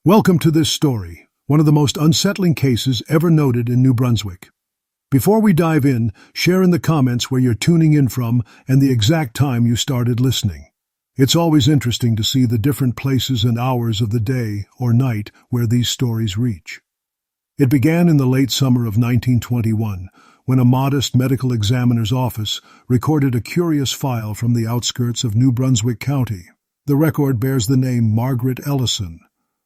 Welcome to this story, one of the most unsettling cases ever noted in New Brunswick. Before we dive in, share in the comments where you're tuning in from and the exact time you started listening. It's always interesting to see the different places and hours of the day or night where these stories reach. It began in the late summer of 1921, when a modest medical examiner's office recorded a curious file from the outskirts of New Brunswick County. The record bears the name Margaret Ellison,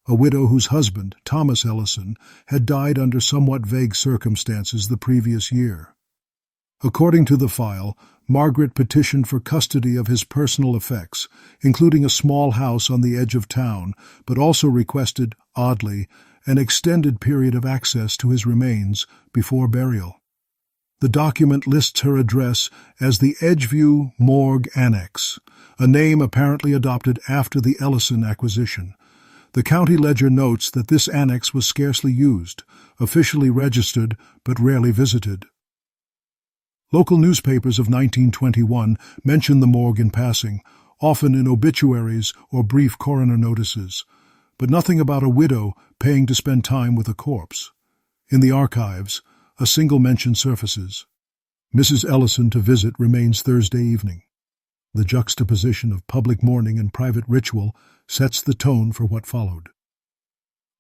a widow whose husband, Thomas Ellison, had died under somewhat vague circumstances the previous year. According to the file, Margaret petitioned for custody of his personal effects, including a small house on the edge of town, but also requested, oddly, an extended period of access to his remains before burial. The document lists her address as the Edgeview Morgue Annex, a name apparently adopted after the Ellison acquisition. The county ledger notes that this annex was scarcely used, officially registered but rarely visited. Local newspapers of 1921 mention the morgue in passing, often in obituaries or brief coroner notices, but nothing about a widow paying to spend time with a corpse. In the archives, a single mention surfaces. Mrs. Ellison to visit remains Thursday evening. The juxtaposition of public mourning and private ritual sets the tone for what followed.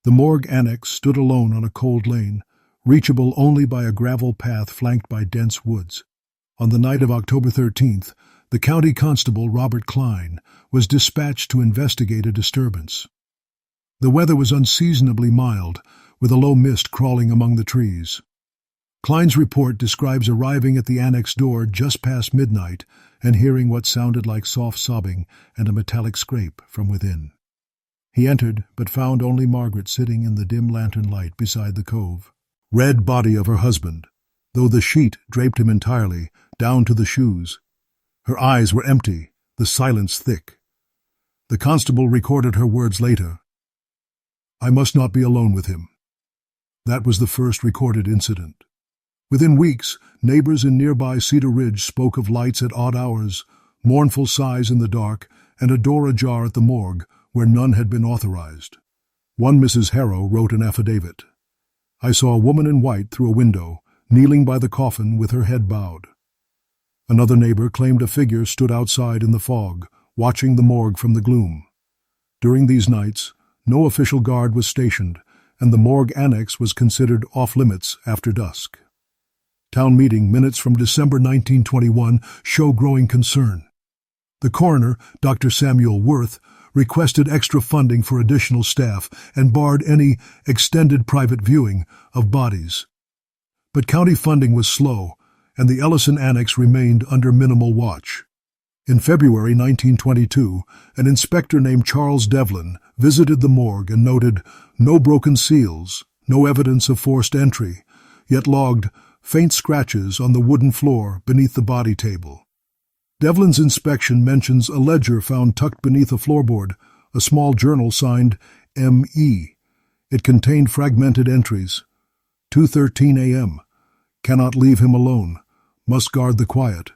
The morgue annex stood alone on a cold lane, reachable only by a gravel path flanked by dense woods. On the night of October 13th, the county constable, Robert Klein, was dispatched to investigate a disturbance. The weather was unseasonably mild, with a low mist crawling among the trees. Klein's report describes arriving at the annex door just past midnight and hearing what sounded like soft sobbing and a metallic scrape from within. He entered, but found only Margaret sitting in the dim lantern light beside the cove. Red body of her husband, though the sheet draped him entirely, down to the shoes. Her eyes were empty, the silence thick. The constable recorded her words later. "I must not be alone with him." That was the first recorded incident. Within weeks, neighbors in nearby Cedar Ridge spoke of lights at odd hours, mournful sighs in the dark, and a door ajar at the morgue where none had been authorized. One Mrs. Harrow wrote an affidavit. "I saw a woman in white through a window, kneeling by the coffin with her head bowed." Another neighbor claimed a figure stood outside in the fog, watching the morgue from the gloom. During these nights, no official guard was stationed, and the morgue annex was considered off-limits after dusk. Town meeting minutes from December 1921 show growing concern. The coroner, Dr. Samuel Worth, requested extra funding for additional staff and barred any extended private viewing of bodies. But county funding was slow, and the Ellison Annex remained under minimal watch. In February 1922, an inspector named Charles Devlin visited the morgue and noted no broken seals, no evidence of forced entry, yet logged faint scratches on the wooden floor beneath the body table. Devlin's inspection mentions a ledger found tucked beneath a floorboard, a small journal signed M.E. It contained fragmented entries. 2:13 a.m. Cannot leave him alone. Must guard the quiet.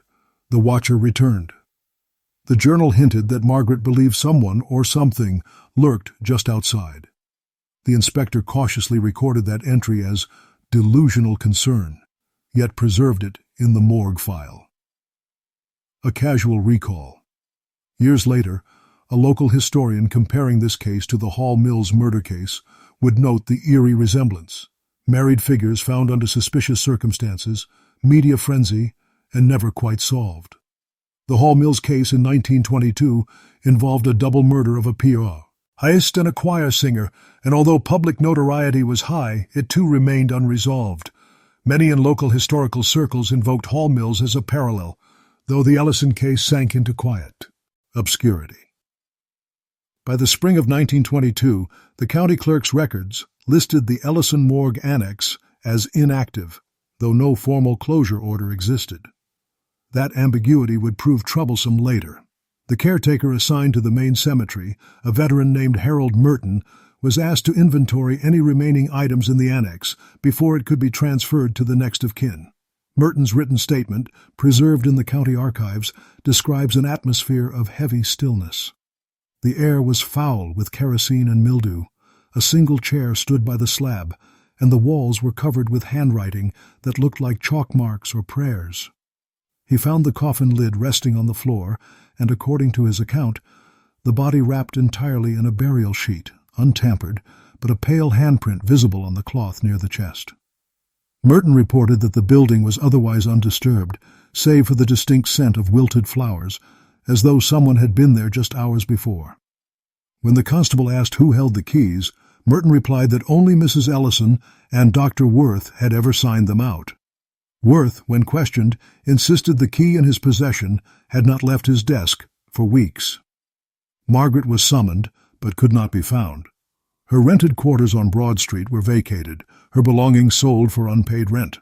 The watcher returned. The journal hinted that Margaret believed someone or something lurked just outside. The inspector cautiously recorded that entry as delusional concern, yet preserved it in the morgue file. A casual recall. Years later, a local historian comparing this case to the Hall Mills murder case would note the eerie resemblance. Married figures found under suspicious circumstances, media frenzy, and never quite solved. The Hall Mills case in 1922 involved a double murder of a pianist and a choir singer, and although public notoriety was high, it too remained unresolved. Many in local historical circles invoked Hall Mills as a parallel, though the Ellison case sank into quiet obscurity. By the spring of 1922, the county clerk's records listed the Ellison Morgue Annex as inactive, though no formal closure order existed. That ambiguity would prove troublesome later. The caretaker assigned to the main cemetery, a veteran named Harold Merton, was asked to inventory any remaining items in the annex before it could be transferred to the next of kin. Merton's written statement, preserved in the county archives, describes an atmosphere of heavy stillness. The air was foul with kerosene and mildew. A single chair stood by the slab, and the walls were covered with handwriting that looked like chalk marks or prayers. He found the coffin lid resting on the floor, and according to his account, the body wrapped entirely in a burial sheet, untampered, but a pale handprint visible on the cloth near the chest. Merton reported that the building was otherwise undisturbed, save for the distinct scent of wilted flowers, as though someone had been there just hours before. When the constable asked who held the keys, Merton replied that only Mrs. Ellison and Dr. Worth had ever signed them out. Worth, when questioned, insisted the key in his possession had not left his desk for weeks. Margaret was summoned, but could not be found. Her rented quarters on Broad Street were vacated, her belongings sold for unpaid rent.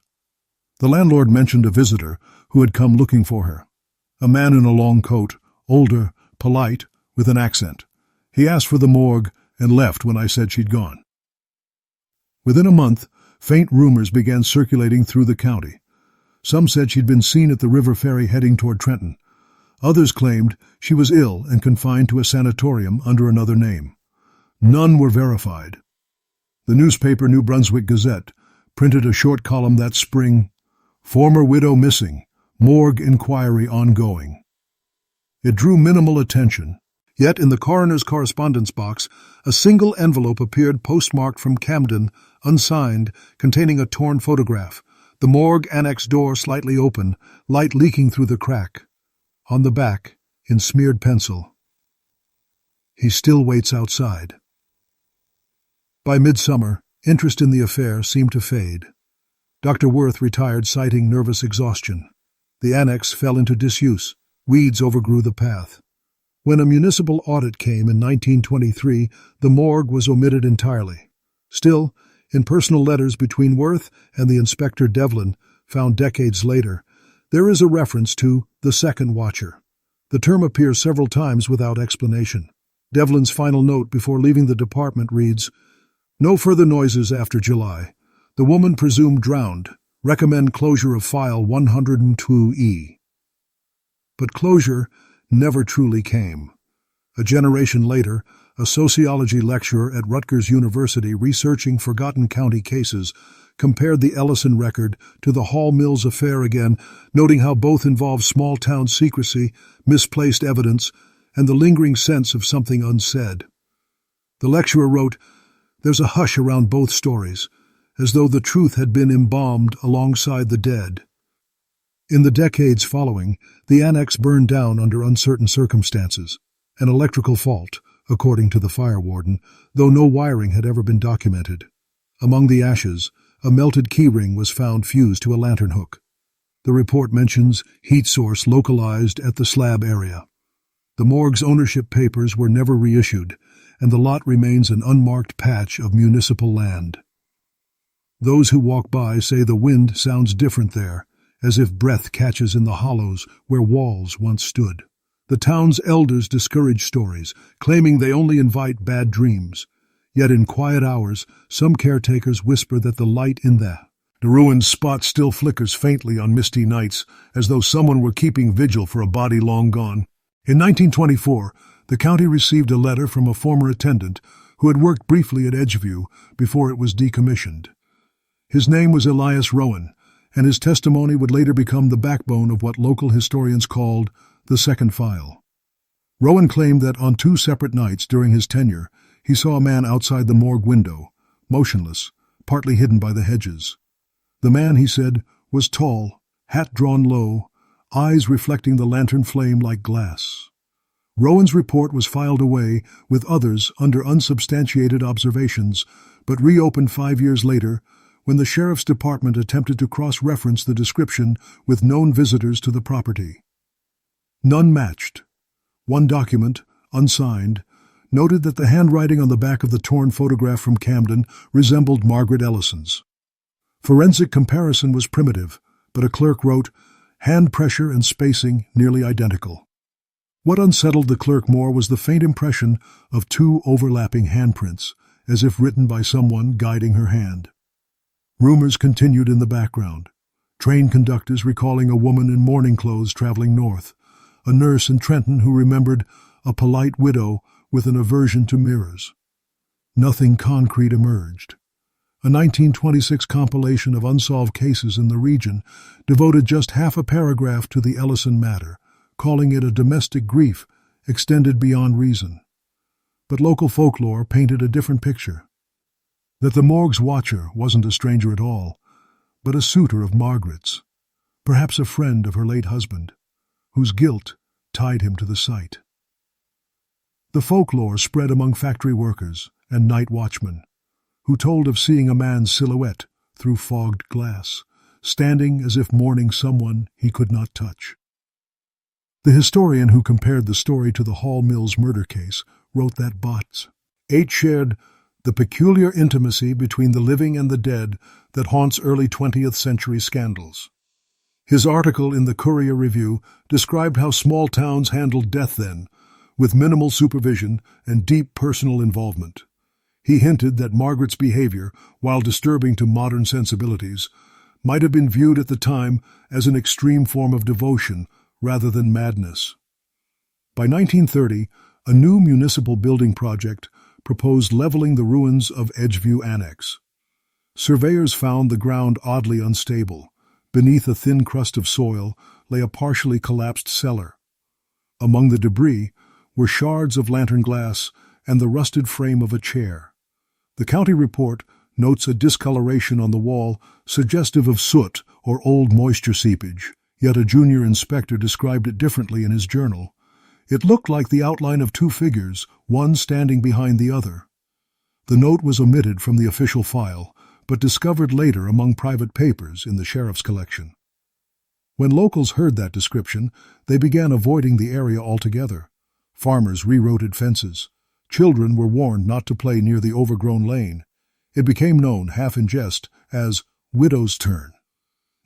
The landlord mentioned a visitor who had come looking for her. A man in a long coat, older, polite, with an accent. He asked for the morgue and left when I said she'd gone. Within a month, faint rumors began circulating through the county. Some said she'd been seen at the river ferry heading toward Trenton. Others claimed she was ill and confined to a sanatorium under another name. None were verified. The newspaper New Brunswick Gazette printed a short column that spring, "Former widow missing, morgue inquiry ongoing." It drew minimal attention. Yet in the coroner's correspondence box, a single envelope appeared postmarked from Camden, unsigned, containing a torn photograph, the morgue annex door slightly open, light leaking through the crack. On the back, in smeared pencil, "He still waits outside." By midsummer, interest in the affair seemed to fade. Dr. Worth retired citing nervous exhaustion. The annex fell into disuse. Weeds overgrew the path. When a municipal audit came in 1923, the morgue was omitted entirely. Still, in personal letters between Worth and the Inspector Devlin, found decades later, there is a reference to the second watcher. The term appears several times without explanation. Devlin's final note before leaving the department reads, "No further noises after July. The woman presumed drowned. Recommend closure of file 102E." But closure never truly came. A generation later, a sociology lecturer at Rutgers University researching forgotten county cases compared the Ellison record to the Hall Mills affair again, noting how both involve small-town secrecy, misplaced evidence, and the lingering sense of something unsaid. The lecturer wrote, "There's a hush around both stories, as though the truth had been embalmed alongside the dead." In the decades following, the annex burned down under uncertain circumstances, an electrical fault, according to the fire warden, though no wiring had ever been documented. Among the ashes, a melted keyring was found fused to a lantern hook. The report mentions heat source localized at the slab area. The morgue's ownership papers were never reissued, and the lot remains an unmarked patch of municipal land. Those who walk by say the wind sounds different there, as if breath catches in the hollows where walls once stood. The town's elders discourage stories, claiming they only invite bad dreams. Yet in quiet hours, some caretakers whisper that the light in the ruined spot still flickers faintly on misty nights, as though someone were keeping vigil for a body long gone. In 1924, the county received a letter from a former attendant who had worked briefly at Edgeview before it was decommissioned. His name was Elias Rowan, and his testimony would later become the backbone of what local historians called the second file. Rowan claimed that on 2 separate nights during his tenure, he saw a man outside the morgue window, motionless, partly hidden by the hedges. The man, he said, was tall, hat drawn low, eyes reflecting the lantern flame like glass. Rowan's report was filed away with others under unsubstantiated observations, but reopened 5 years later when the sheriff's department attempted to cross-reference the description with known visitors to the property. None matched. One document, unsigned, noted that the handwriting on the back of the torn photograph from Camden resembled Margaret Ellison's. Forensic comparison was primitive, but a clerk wrote, "Hand pressure and spacing nearly identical." What unsettled the clerk more was the faint impression of 2 overlapping handprints, as if written by someone guiding her hand. Rumors continued in the background. Train conductors recalling a woman in mourning clothes traveling north, a nurse in Trenton who remembered a polite widow with an aversion to mirrors. Nothing concrete emerged. A 1926 compilation of unsolved cases in the region devoted just half a paragraph to the Ellison matter, calling it a domestic grief extended beyond reason. But local folklore painted a different picture. That the morgue's watcher wasn't a stranger at all, but a suitor of Margaret's, perhaps a friend of her late husband, whose guilt tied him to the site. The folklore spread among factory workers and night watchmen, who told of seeing a man's silhouette through fogged glass, standing as if mourning someone he could not touch. The historian who compared the story to the Hall Mills murder case wrote that Botts shared the peculiar intimacy between the living and the dead that haunts early 20th century scandals. His article in the Courier Review described how small towns handled death then, with minimal supervision and deep personal involvement. He hinted that Margaret's behavior, while disturbing to modern sensibilities, might have been viewed at the time as an extreme form of devotion rather than madness. By 1930, a new municipal building project proposed leveling the ruins of Edgeview Annex. Surveyors found the ground oddly unstable. Beneath a thin crust of soil lay a partially collapsed cellar. Among the debris were shards of lantern glass and the rusted frame of a chair. The county report notes a discoloration on the wall suggestive of soot or old moisture seepage, yet a junior inspector described it differently in his journal. It looked like the outline of two figures, one standing behind the other. The note was omitted from the official file, but discovered later among private papers in the sheriff's collection. When locals heard that description, they began avoiding the area altogether. Farmers rerouted fences. Children were warned not to play near the overgrown lane. It became known, half in jest, as Widow's Turn.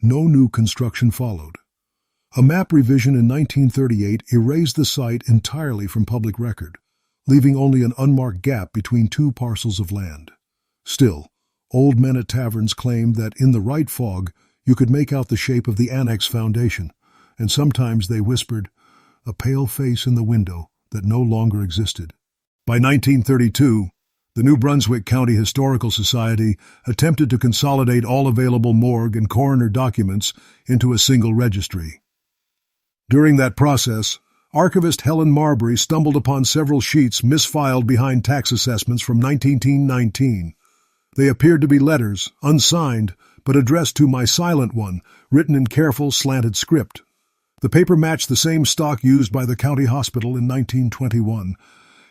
No new construction followed. A map revision in 1938 erased the site entirely from public record, leaving only an unmarked gap between two parcels of land. Still, old men at taverns claimed that in the right fog you could make out the shape of the annex foundation, and sometimes they whispered, a pale face in the window that no longer existed. By 1932, the New Brunswick County Historical Society attempted to consolidate all available morgue and coroner documents into a single registry. During that process, archivist Helen Marbury stumbled upon several sheets misfiled behind tax assessments from 1919. They appeared to be letters, unsigned, but addressed to my silent one, written in careful, slanted script. The paper matched the same stock used by the county hospital in 1921,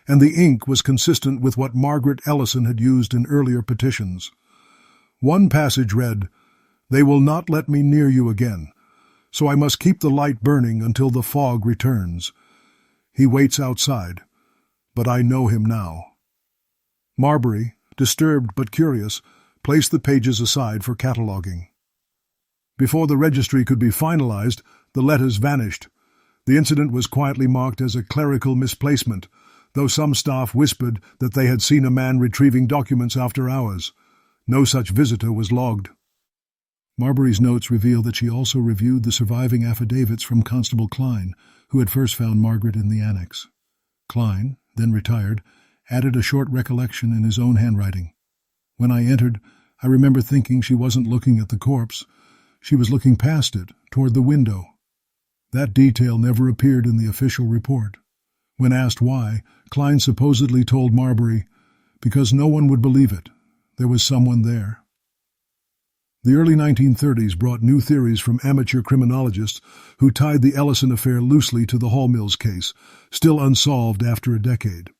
and the ink was consistent with what Margaret Ellison had used in earlier petitions. One passage read, "They will not let me near you again, so I must keep the light burning until the fog returns. He waits outside, but I know him now." Marbury, disturbed but curious, placed the pages aside for cataloging. Before the registry could be finalized, the letters vanished. The incident was quietly marked as a clerical misplacement, though some staff whispered that they had seen a man retrieving documents after hours. No such visitor was logged. Marbury's notes reveal that she also reviewed the surviving affidavits from Constable Klein, who had first found Margaret in the annex. Klein, then retired, added a short recollection in his own handwriting. "When I entered, I remember thinking she wasn't looking at the corpse. She was looking past it, toward the window." That detail never appeared in the official report. When asked why, Klein supposedly told Marbury, "Because no one would believe it. There was someone there." The early 1930s brought new theories from amateur criminologists who tied the Ellison affair loosely to the Hall Mills case, still unsolved after a decade.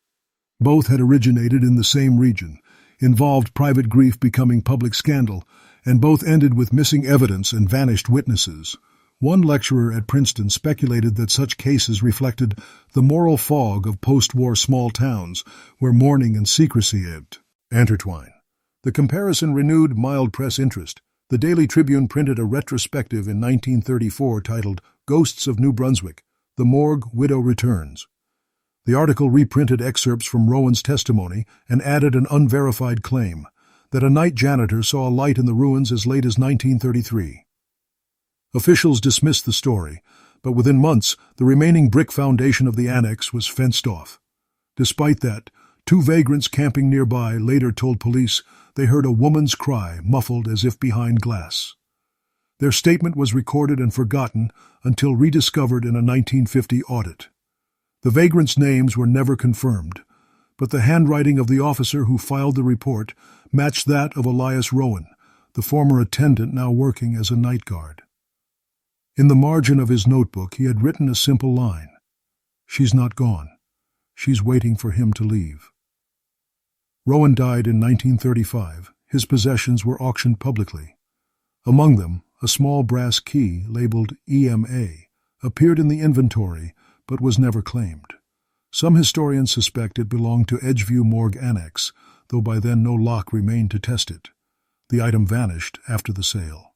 Both had originated in the same region, involved private grief becoming public scandal, and both ended with missing evidence and vanished witnesses. One lecturer at Princeton speculated that such cases reflected the moral fog of post-war small towns where mourning and secrecy intertwine. The comparison renewed mild press interest. The Daily Tribune printed a retrospective in 1934 titled Ghosts of New Brunswick, The Morgue Widow Returns. The article reprinted excerpts from Rowan's testimony and added an unverified claim that a night janitor saw a light in the ruins as late as 1933. Officials dismissed the story, but within months the remaining brick foundation of the annex was fenced off. Despite that, Two vagrants camping nearby later told police they heard a woman's cry, muffled as if behind glass. Their statement was recorded and forgotten until rediscovered in a 1950 audit. The vagrants' names were never confirmed, but the handwriting of the officer who filed the report matched that of Elias Rowan, the former attendant now working as a night guard. In the margin of his notebook, he had written a simple line: "She's not gone. She's waiting for him to leave." Rowan died in 1935. His possessions were auctioned publicly. Among them, a small brass key labeled EMA appeared in the inventory but was never claimed. Some historians suspect it belonged to Edgeview Morgue Annex, though by then no lock remained to test it. The item vanished after the sale.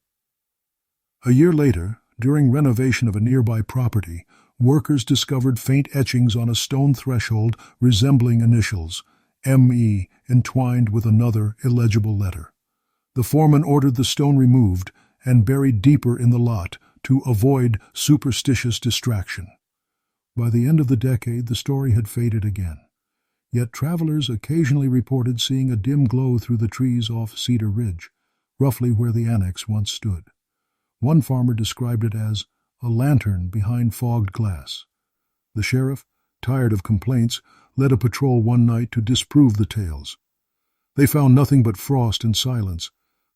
A year later, during renovation of a nearby property, workers discovered faint etchings on a stone threshold resembling initials, M.E., entwined with another illegible letter. The foreman ordered the stone removed and buried deeper in the lot to avoid superstitious distraction. By the end of the decade, the story had faded again. Yet travelers occasionally reported seeing a dim glow through the trees off Cedar Ridge, roughly where the annex once stood. One farmer described it as a lantern behind fogged glass. The sheriff, tired of complaints, led a patrol one night to disprove the tales. They found nothing but frost and silence,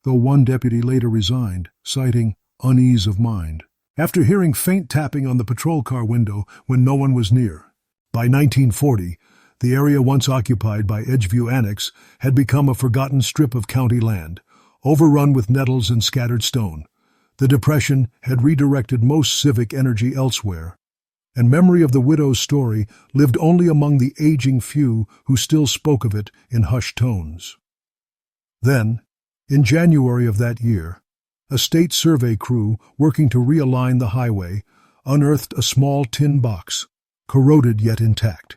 though one deputy later resigned, citing unease of mind, after hearing faint tapping on the patrol car window when no one was near. By 1940, the area once occupied by Edgeview Annex had become a forgotten strip of county land, overrun with nettles and scattered stone. The Depression had redirected most civic energy elsewhere, and memory of the widow's story lived only among the aging few who still spoke of it in hushed tones. Then, in January of that year, a state survey crew working to realign the highway unearthed a small tin box, corroded yet intact.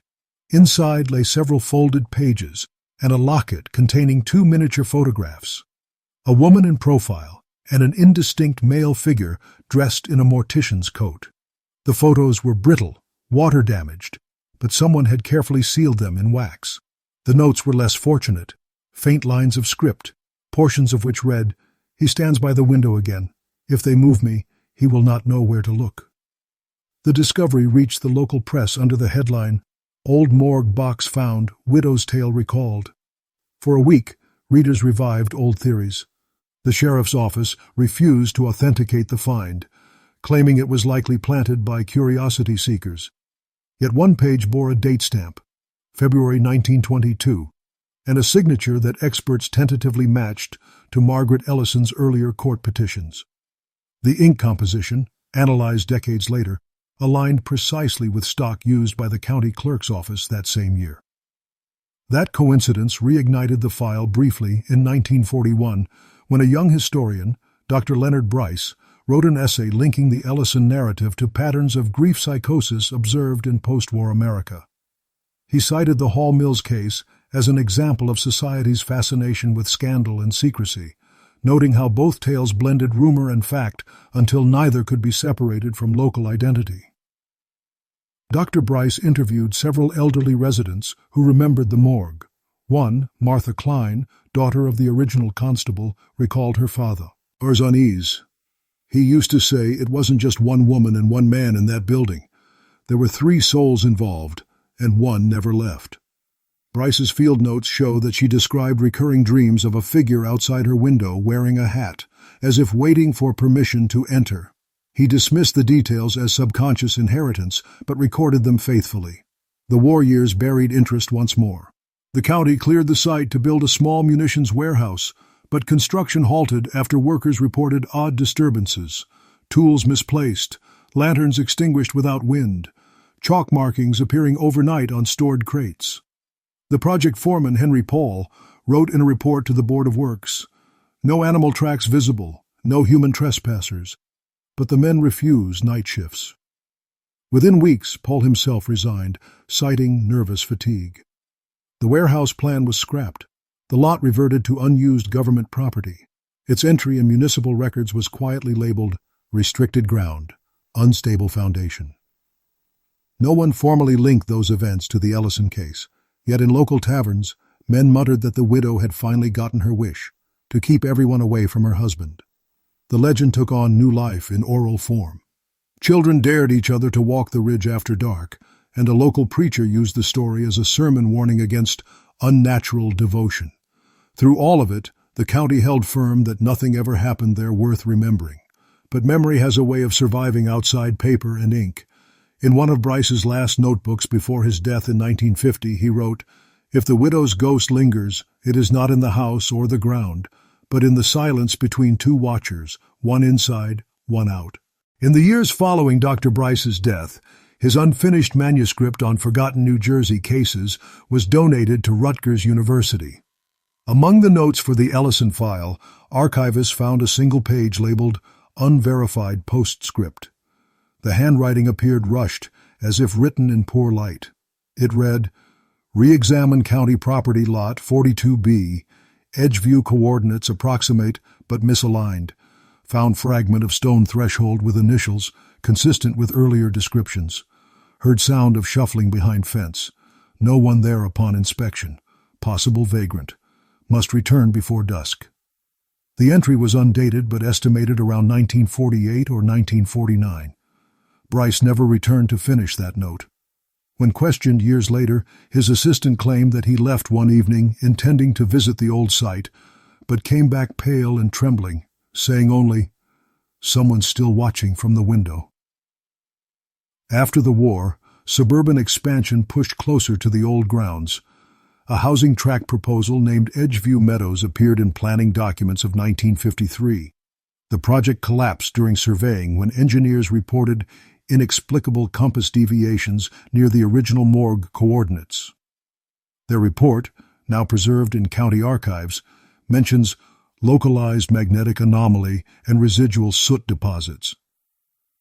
Inside lay several folded pages and a locket containing 2 miniature photographs, a woman in profile and an indistinct male figure dressed in a mortician's coat. The photos were brittle, water-damaged, but someone had carefully sealed them in wax. The notes were less fortunate, faint lines of script, portions of which read, "He stands by the window again. If they move me, he will not know where to look." The discovery reached the local press under the headline, "Old Morgue Box Found, Widow's Tale Recalled." For a week, readers revived old theories. The sheriff's office refused to authenticate the find, claiming it was likely planted by curiosity seekers. Yet one page bore a date stamp, February 1922, and a signature that experts tentatively matched to Margaret Ellison's earlier court petitions. The ink composition, analyzed decades later, aligned precisely with stock used by the county clerk's office that same year. That coincidence reignited the file briefly in 1941 when a young historian, Dr. Leonard Bryce, wrote an essay linking the Ellison narrative to patterns of grief psychosis observed in post-war America. He cited the Hall Mills case as an example of society's fascination with scandal and secrecy, noting how both tales blended rumor and fact until neither could be separated from local identity. Dr. Bryce interviewed several elderly residents who remembered the morgue. One, Martha Klein, daughter of the original constable, recalled her father. "Ours unease. He used to say it wasn't just one woman and one man in that building. There were 3 souls involved, and one never left." Bryce's field notes show that she described recurring dreams of a figure outside her window wearing a hat, as if waiting for permission to enter. He dismissed the details as subconscious inheritance, but recorded them faithfully. The war years buried interest once more. The county cleared the site to build a small munitions warehouse, but construction halted after workers reported odd disturbances: tools misplaced, lanterns extinguished without wind, chalk markings appearing overnight on stored crates. The project foreman, Henry Paul, wrote in a report to the Board of Works, "No animal tracks visible, no human trespassers," but the men refused night shifts. Within weeks, Paul himself resigned, citing nervous fatigue. The warehouse plan was scrapped. The lot reverted to unused government property. Its entry in municipal records was quietly labeled restricted ground, unstable foundation. No one formally linked those events to the Ellison case, Yet in local taverns, men muttered that the widow had finally gotten her wish, to keep everyone away from her husband. The legend took on new life in oral form. Children dared each other to walk the ridge after dark, and a local preacher used the story as a sermon warning against unnatural devotion. Through all of it, the county held firm that nothing ever happened there worth remembering. But memory has a way of surviving outside paper and ink. In one of Bryce's last notebooks before his death in 1950, he wrote, "If the widow's ghost lingers, it is not in the house or the ground, but in the silence between two watchers, one inside, one out." In the years following Dr. Bryce's death, his unfinished manuscript on forgotten New Jersey cases was donated to Rutgers University. Among the notes for the Ellison file, archivists found a single page labeled Unverified Postscript. The handwriting appeared rushed, as if written in poor light. It read, "Re-examine county property lot 42B, Edgeview coordinates approximate but misaligned. Found fragment of stone threshold with initials, consistent with earlier descriptions. Heard sound of shuffling behind fence. No one there upon inspection. Possible vagrant. Must return before dusk." The entry was undated but estimated around 1948 or 1949. Bryce never returned to finish that note. When questioned years later, his assistant claimed that he left one evening intending to visit the old site, but came back pale and trembling, saying only, "Someone's still watching from the window." After the war, suburban expansion pushed closer to the old grounds. A housing tract proposal named Edgeview Meadows appeared in planning documents of 1953. The project collapsed during surveying when engineers reported inexplicable compass deviations near the original morgue coordinates. Their report, now preserved in county archives, mentions localized magnetic anomaly and residual soot deposits.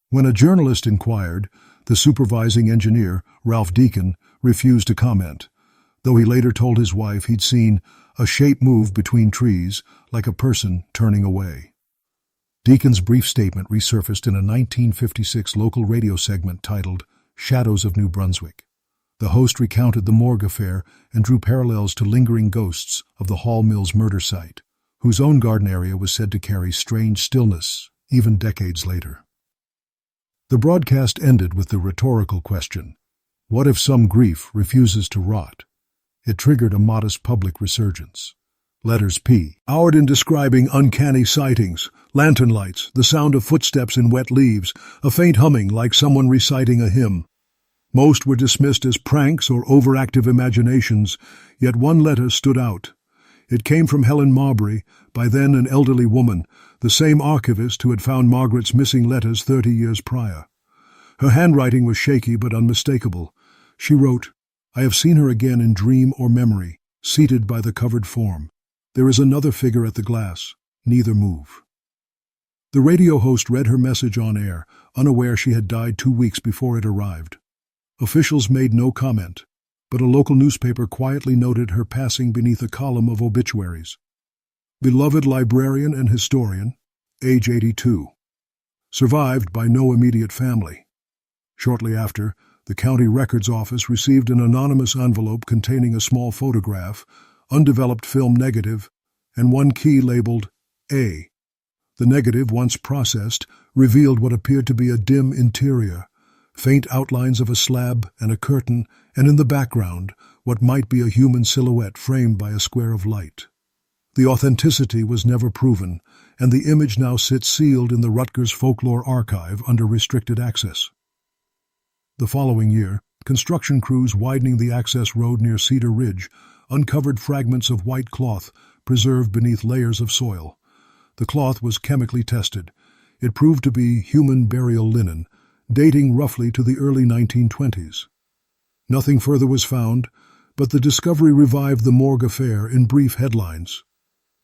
When a journalist inquired, the supervising engineer, Ralph Deacon, refused to comment, though he later told his wife he'd seen a shape move between trees like a person turning away. Deacon's brief statement resurfaced in a 1956 local radio segment titled Shadows of New Brunswick. The host recounted the Morgue affair and drew parallels to lingering ghosts of the Hall Mills murder site, whose own garden area was said to carry strange stillness even decades later. The broadcast ended with the rhetorical question, what if some grief refuses to rot? It triggered a modest public resurgence. Letters P. Howard in describing uncanny sightings, lantern lights, the sound of footsteps in wet leaves, a faint humming like someone reciting a hymn. Most were dismissed as pranks or overactive imaginations, yet one letter stood out. It came from Helen Marbury, by then an elderly woman, the same archivist who had found Margaret's missing letters 30 years prior. Her handwriting was shaky but unmistakable. She wrote, "I have seen her again in dream or memory, seated by the covered form. There is another figure at the glass. Neither move." The radio host read her message on air, unaware she had died 2 weeks before it arrived. Officials made no comment, but a local newspaper quietly noted her passing beneath a column of obituaries. Beloved librarian and historian, age 82. Survived by no immediate family. Shortly after, the county records office received an anonymous envelope containing a small photograph, undeveloped film negative, and one key labeled A. The negative, once processed, revealed what appeared to be a dim interior, faint outlines of a slab and a curtain, and in the background, what might be a human silhouette framed by a square of light. The authenticity was never proven, and the image now sits sealed in the Rutgers Folklore Archive under restricted access. The following year, construction crews widening the access road near Cedar Ridge uncovered fragments of white cloth preserved beneath layers of soil. The cloth was chemically tested. It proved to be human burial linen, dating roughly to the early 1920s. Nothing further was found, but the discovery revived the Morgue affair in brief headlines.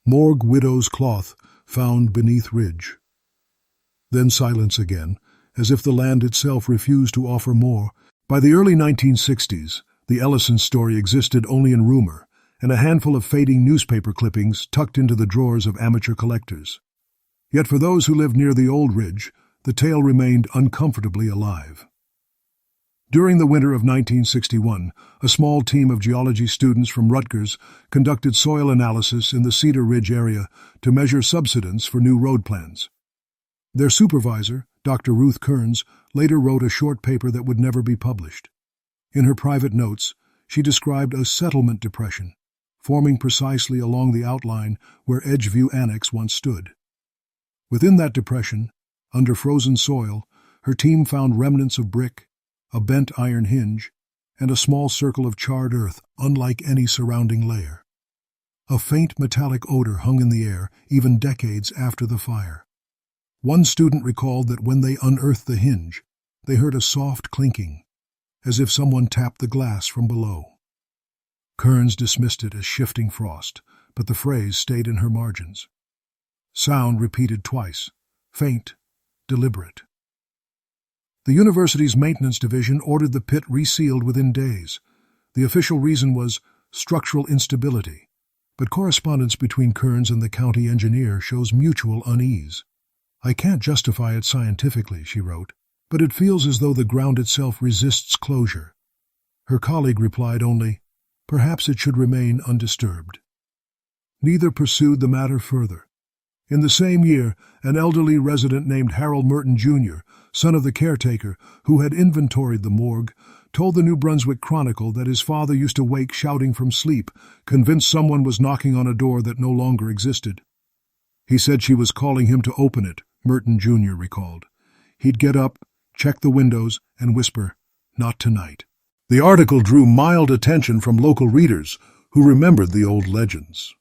Morgue widow's cloth found beneath ridge. Then silence again, as if the land itself refused to offer more. By the early 1960s, the Ellison story existed only in rumor, and a handful of fading newspaper clippings tucked into the drawers of amateur collectors. Yet for those who lived near the old ridge, the tale remained uncomfortably alive. During the winter of 1961, a small team of geology students from Rutgers conducted soil analysis in the Cedar Ridge area to measure subsidence for new road plans. Their supervisor, Dr. Ruth Kearns, later wrote a short paper that would never be published. In her private notes, she described a settlement depression, forming precisely along the outline where Edgeview Annex once stood. Within that depression, under frozen soil, her team found remnants of brick, a bent iron hinge, and a small circle of charred earth unlike any surrounding layer. A faint metallic odor hung in the air even decades after the fire. One student recalled that when they unearthed the hinge, they heard a soft clinking, as if someone tapped the glass from below. Kearns dismissed it as shifting frost, but the phrase stayed in her margins. Sound repeated twice, faint, deliberate. The university's maintenance division ordered the pit resealed within days. The official reason was structural instability, but correspondence between Kearns and the county engineer shows mutual unease. "I can't justify it scientifically," she wrote, "but it feels as though the ground itself resists closure." Her colleague replied only, "Perhaps it should remain undisturbed." Neither pursued the matter further. In the same year, an elderly resident named Harold Merton, Jr., son of the caretaker who had inventoried the morgue, told the New Brunswick Chronicle that his father used to wake shouting from sleep, convinced someone was knocking on a door that no longer existed. He said she was calling him to open it, Merton Jr. recalled. He'd get up, check the windows, and whisper, "Not tonight." The article drew mild attention from local readers who remembered the old legends.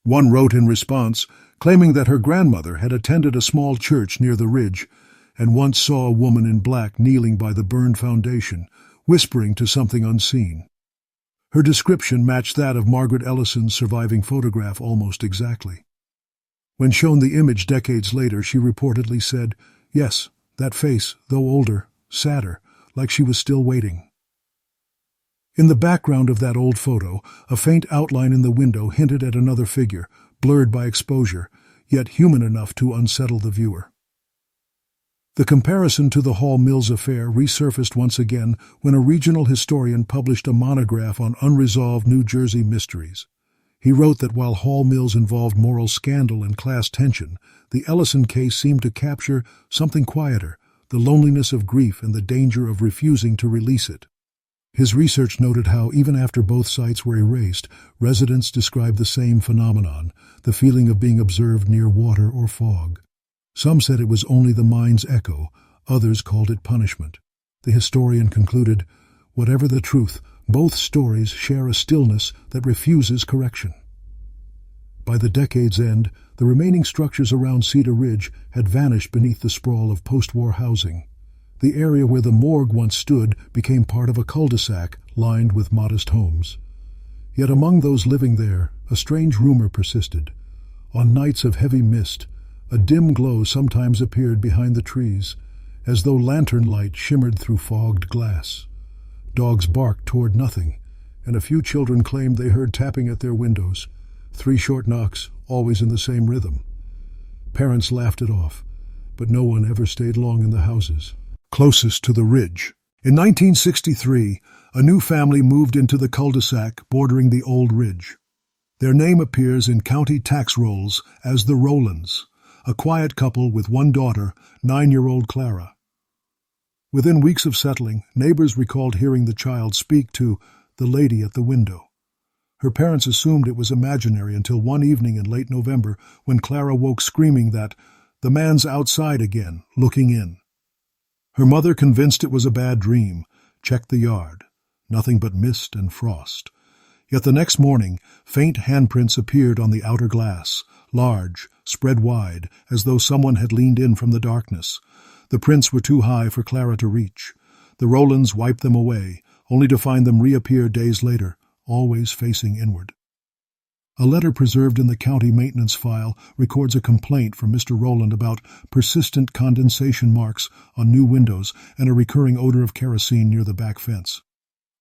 One wrote in response, claiming that her grandmother had attended a small church near the ridge and once saw a woman in black kneeling by the burned foundation, whispering to something unseen. Her description matched that of Margaret Ellison's surviving photograph almost exactly. When shown the image decades later, she reportedly said, "Yes, that face, though older, sadder, like she was still waiting." In the background of that old photo, a faint outline in the window hinted at another figure, blurred by exposure, yet human enough to unsettle the viewer. The comparison to the Hall Mills affair resurfaced once again when a regional historian published a monograph on unresolved New Jersey mysteries. He wrote that while Hall Mills involved moral scandal and class tension, the Ellison case seemed to capture something quieter, the loneliness of grief and the danger of refusing to release it. His research noted how, even after both sites were erased, residents described the same phenomenon, the feeling of being observed near water or fog. Some said it was only the mind's echo, others called it punishment. The historian concluded, "Whatever the truth, both stories share a stillness that refuses correction." By the decade's end, the remaining structures around Cedar Ridge had vanished beneath the sprawl of post-war housing. The area where the morgue once stood became part of a cul-de-sac lined with modest homes. Yet among those living there, a strange rumor persisted. On nights of heavy mist, a dim glow sometimes appeared behind the trees, as though lantern light shimmered through fogged glass. Dogs barked toward nothing, and a few children claimed they heard tapping at their windows, 3 short knocks, always in the same rhythm. Parents laughed it off, but no one ever stayed long in the houses closest to the ridge. In 1963, a new family moved into the cul-de-sac bordering the old ridge. Their name appears in county tax rolls as the Rowlands, a quiet couple with one daughter, 9-year-old Clara. Within weeks of settling, neighbors recalled hearing the child speak to the lady at the window. Her parents assumed it was imaginary until one evening in late November when Clara woke screaming that the man's outside again, looking in. Her mother, convinced it was a bad dream, checked the yard. Nothing but mist and frost. Yet the next morning, faint handprints appeared on the outer glass, large, spread wide, as though someone had leaned in from the darkness. The prints were too high for Clara to reach. The Rowlands wiped them away, only to find them reappear days later, always facing inward. A letter preserved in the county maintenance file records a complaint from Mr. Rowland about persistent condensation marks on new windows and a recurring odor of kerosene near the back fence.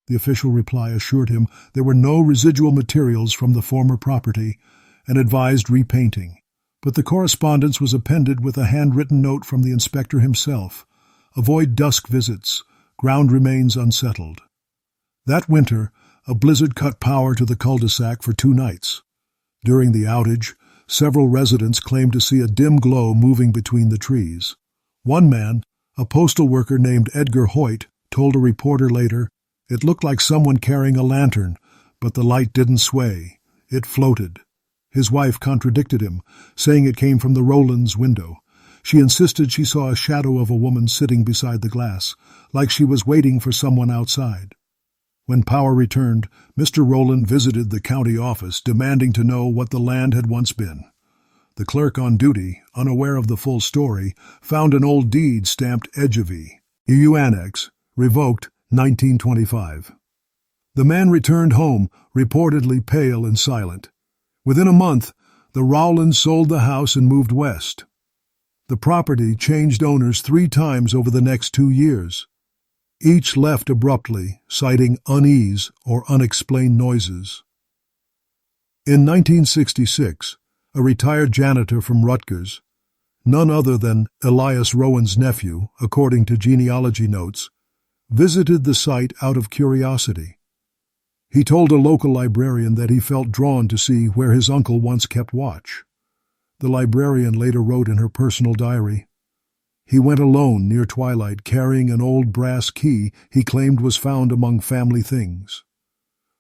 The official reply assured him there were no residual materials from the former property and advised repainting. But the correspondence was appended with a handwritten note from the inspector himself. "Avoid dusk visits. Ground remains unsettled. That winter, a blizzard cut power to the cul-de-sac for 2 nights. During the outage, several residents claimed to see a dim glow moving between the trees. One man, a postal worker named Edgar Hoyt, told a reporter later, "It looked like someone carrying a lantern, but the light didn't sway. It floated." His wife contradicted him, saying it came from the Rowlands' window. She insisted she saw a shadow of a woman sitting beside the glass, like she was waiting for someone outside. When power returned, Mr. Rowland visited the county office, demanding to know what the land had once been. The clerk on duty, unaware of the full story, found an old deed stamped Edgevie, EU Annex, revoked 1925. The man returned home, reportedly pale and silent. Within a month, the Rowlands sold the house and moved west. The property changed owners 3 times over the next 2 years. Each left abruptly, citing unease or unexplained noises. In 1966, a retired janitor from Rutgers, none other than Elias Rowan's nephew, according to genealogy notes, visited the site out of curiosity. He told a local librarian that he felt drawn to see where his uncle once kept watch. The librarian later wrote in her personal diary, "He went alone near twilight carrying an old brass key he claimed was found among family things."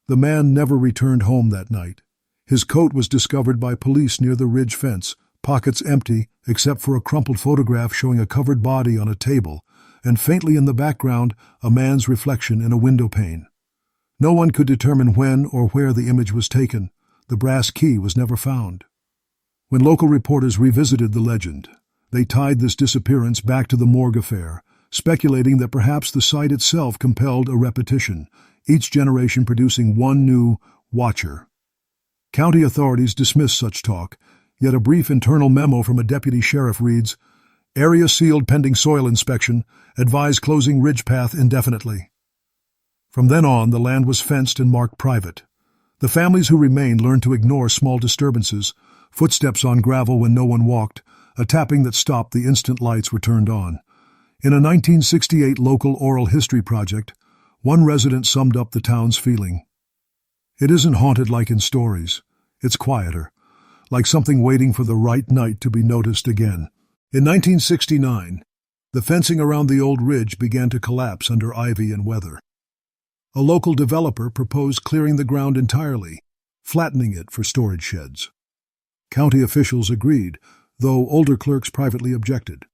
The man never returned home that night. His coat was discovered by police near the ridge fence, pockets empty except for a crumpled photograph showing a covered body on a table, and faintly in the background a man's reflection in a window pane. No one could determine when or where the image was taken. The brass key was never found. When local reporters revisited the legend, they tied this disappearance back to the Morgue affair, speculating that perhaps the site itself compelled a repetition, each generation producing one new watcher. County authorities dismissed such talk, yet a brief internal memo from a deputy sheriff reads, "Area sealed pending soil inspection, advise closing ridge path indefinitely." From then on, the land was fenced and marked private. The families who remained learned to ignore small disturbances, footsteps on gravel when no one walked, a tapping that stopped the instant lights were turned on. In a 1968 local oral history project, one resident summed up the town's feeling. "It isn't haunted like in stories. It's quieter, like something waiting for the right night to be noticed again." In 1969, the fencing around the old ridge began to collapse under ivy and weather. A local developer proposed clearing the ground entirely, flattening it for storage sheds. County officials agreed, though older clerks privately objected.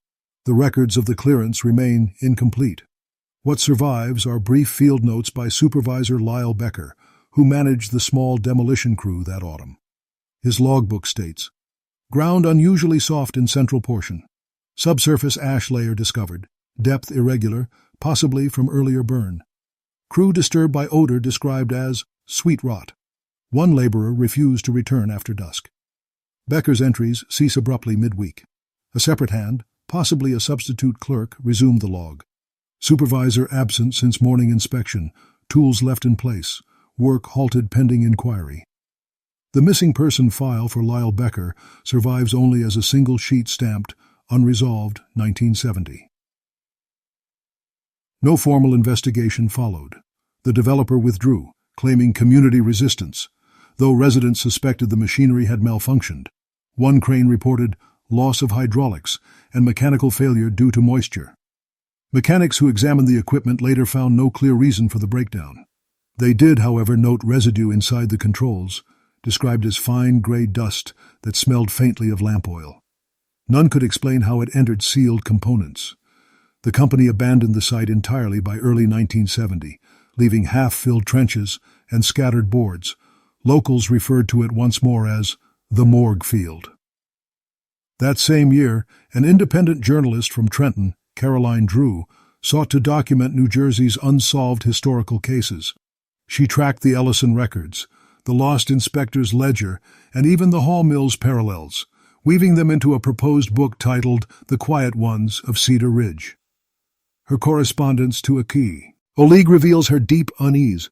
The records of the clearance remain incomplete. What survives are brief field notes by Supervisor Lyle Becker, who managed the small demolition crew that autumn. His logbook states, "Ground unusually soft in central portion. Subsurface ash layer discovered. Depth irregular, possibly from earlier burn. Crew disturbed by odor described as sweet rot. One laborer refused to return after dusk." Becker's entries cease abruptly midweek. A separate hand, possibly a substitute clerk, resumed the log. Supervisor absent since morning inspection, tools left in place, work halted pending inquiry. The missing person file for Lyle Becker survives only as a single sheet stamped, unresolved, 1970. No formal investigation followed. The developer withdrew, claiming community resistance, though residents suspected the machinery had malfunctioned. One crane reported loss of hydraulics and mechanical failure due to moisture. Mechanics who examined the equipment later found no clear reason for the breakdown. They did, however, note residue inside the controls, described as fine gray dust that smelled faintly of lamp oil. None could explain how it entered sealed components. The company abandoned the site entirely by early 1970, leaving half-filled trenches and scattered boards. Locals referred to it once more as the Morgue Field. That same year, an independent journalist from Trenton, Caroline Drew, sought to document New Jersey's unsolved historical cases. She tracked the Ellison records, the lost inspector's ledger, and even the Hall Mills parallels, weaving them into a proposed book titled The Quiet Ones of Cedar Ridge. Her correspondence to a key. Oleg reveals her deep unease.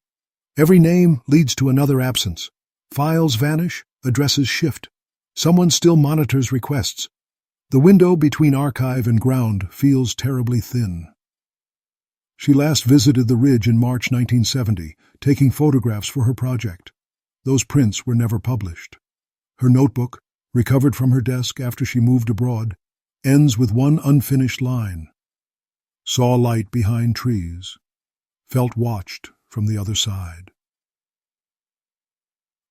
Every name leads to another absence. Files vanish, addresses shift. Someone still monitors requests. The window between archive and ground feels terribly thin. She last visited the ridge in March 1970, taking photographs for her project. Those prints were never published. Her notebook, recovered from her desk after she moved abroad, ends with one unfinished line. Saw light behind trees. Felt watched from the other side.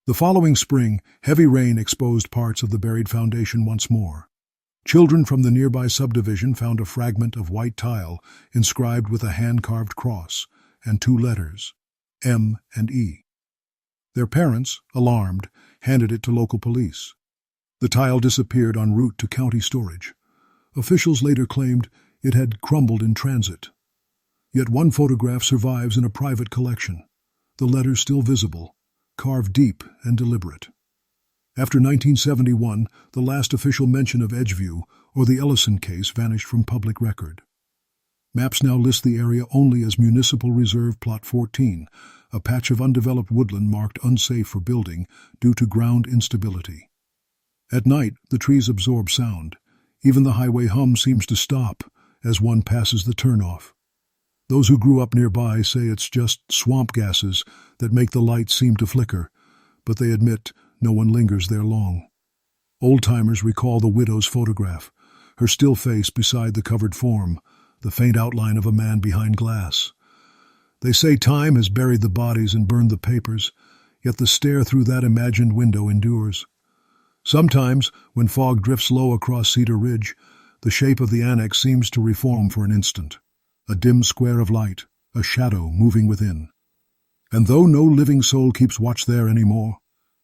The following spring, heavy rain exposed parts of the buried foundation once more. Children from the nearby subdivision found a fragment of white tile inscribed with a hand-carved cross and two letters, M and E. Their parents, alarmed, handed it to local police. The tile disappeared en route to county storage. Officials later claimed it had crumbled in transit. Yet one photograph survives in a private collection, the letters still visible, carved deep and deliberate. After 1971, the last official mention of Edgeview or the Ellison case vanished from public record. Maps now list the area only as Municipal Reserve Plot 14, a patch of undeveloped woodland marked unsafe for building due to ground instability. At night, the trees absorb sound. Even the highway hum seems to stop as one passes the turnoff. Those who grew up nearby say it's just swamp gases that make the lights seem to flicker, but they admit no one lingers there long. Old-timers recall the widow's photograph, her still face beside the covered form, the faint outline of a man behind glass. They say time has buried the bodies and burned the papers, yet the stare through that imagined window endures. Sometimes, when fog drifts low across Cedar Ridge, the shape of the annex seems to reform for an instant. A dim square of light, a shadow moving within. And though no living soul keeps watch there anymore,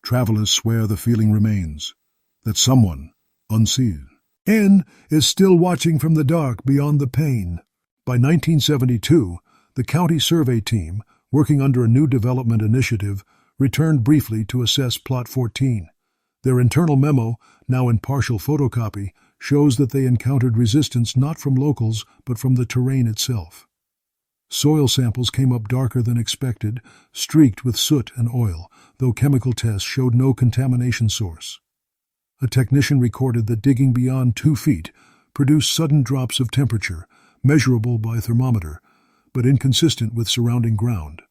travelers swear the feeling remains, that someone, unseen, is still watching from the dark beyond the pane. By 1972, the county survey team, working under a new development initiative, returned briefly to assess Plot 14. Their internal memo, now in partial photocopy, shows that they encountered resistance not from locals but from the terrain itself. Soil samples came up darker than expected, streaked with soot and oil, though chemical tests showed no contamination source. A technician recorded that digging beyond 2 feet produced sudden drops of temperature, measurable by thermometer, but inconsistent with surrounding ground.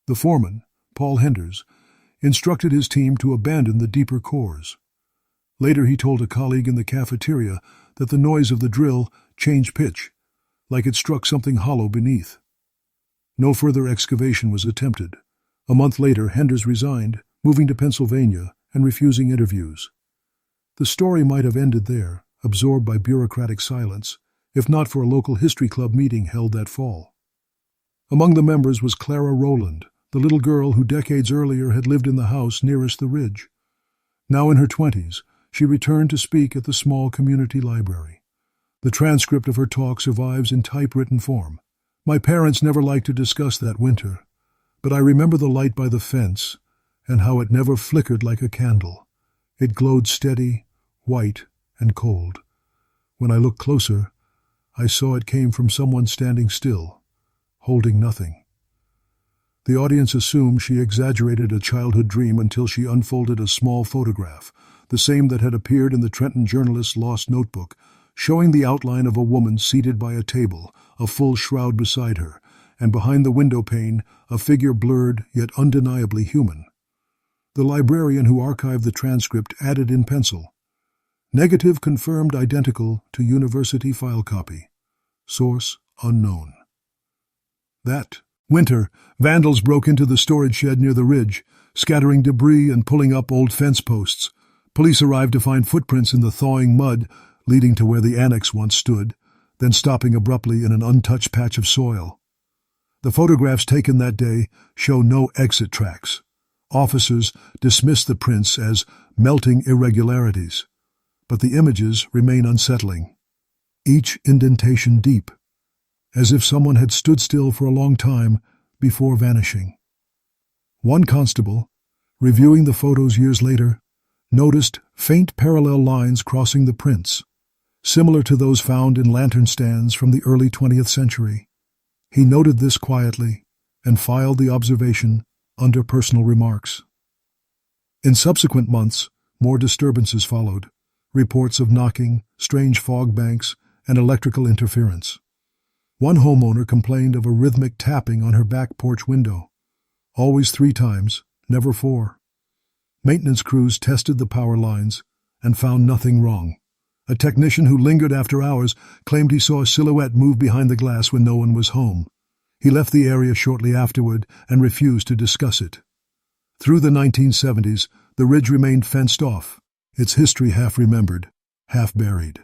The foreman, Paul Henders, instructed his team to abandon the deeper cores. Later he told a colleague in the cafeteria that the noise of the drill changed pitch, like it struck something hollow beneath. No further excavation was attempted. A month later, Henders resigned, moving to Pennsylvania and refusing interviews. The story might have ended there, absorbed by bureaucratic silence, if not for a local history club meeting held that fall. Among the members was Clara Rowland, the little girl who decades earlier had lived in the house nearest the ridge. Now in her 20s, she returned to speak at the small community library. The transcript of her talk survives in typewritten form. My parents never liked to discuss that winter, but I remember the light by the fence and how it never flickered like a candle. It glowed steady, white, and cold. When I looked closer, I saw it came from someone standing still, holding nothing. The audience assumed she exaggerated a childhood dream until she unfolded a small photograph, the same that had appeared in the Trenton journalist's lost notebook, showing the outline of a woman seated by a table, a full shroud beside her, and behind the window pane, a figure blurred yet undeniably human. The librarian who archived the transcript added in pencil, "Negative confirmed identical to university file copy. Source unknown." That winter, vandals broke into the storage shed near the ridge, scattering debris and pulling up old fence posts. Police arrived to find footprints in the thawing mud leading to where the annex once stood, then stopping abruptly in an untouched patch of soil. The photographs taken that day show no exit tracks. Officers dismissed the prints as melting irregularities, but the images remain unsettling, each indentation deep, as if someone had stood still for a long time before vanishing. One constable, reviewing the photos years later, noticed faint parallel lines crossing the prints, similar to those found in lantern stands from the early 20th century. He noted this quietly and filed the observation under personal remarks. In subsequent months, more disturbances followed, reports of knocking, strange fog banks, and electrical interference. One homeowner complained of a rhythmic tapping on her back porch window. Always 3 times, never 4. Maintenance crews tested the power lines and found nothing wrong. A technician who lingered after hours claimed he saw a silhouette move behind the glass when no one was home. He left the area shortly afterward and refused to discuss it. Through the 1970s, the ridge remained fenced off, its history half remembered, half buried.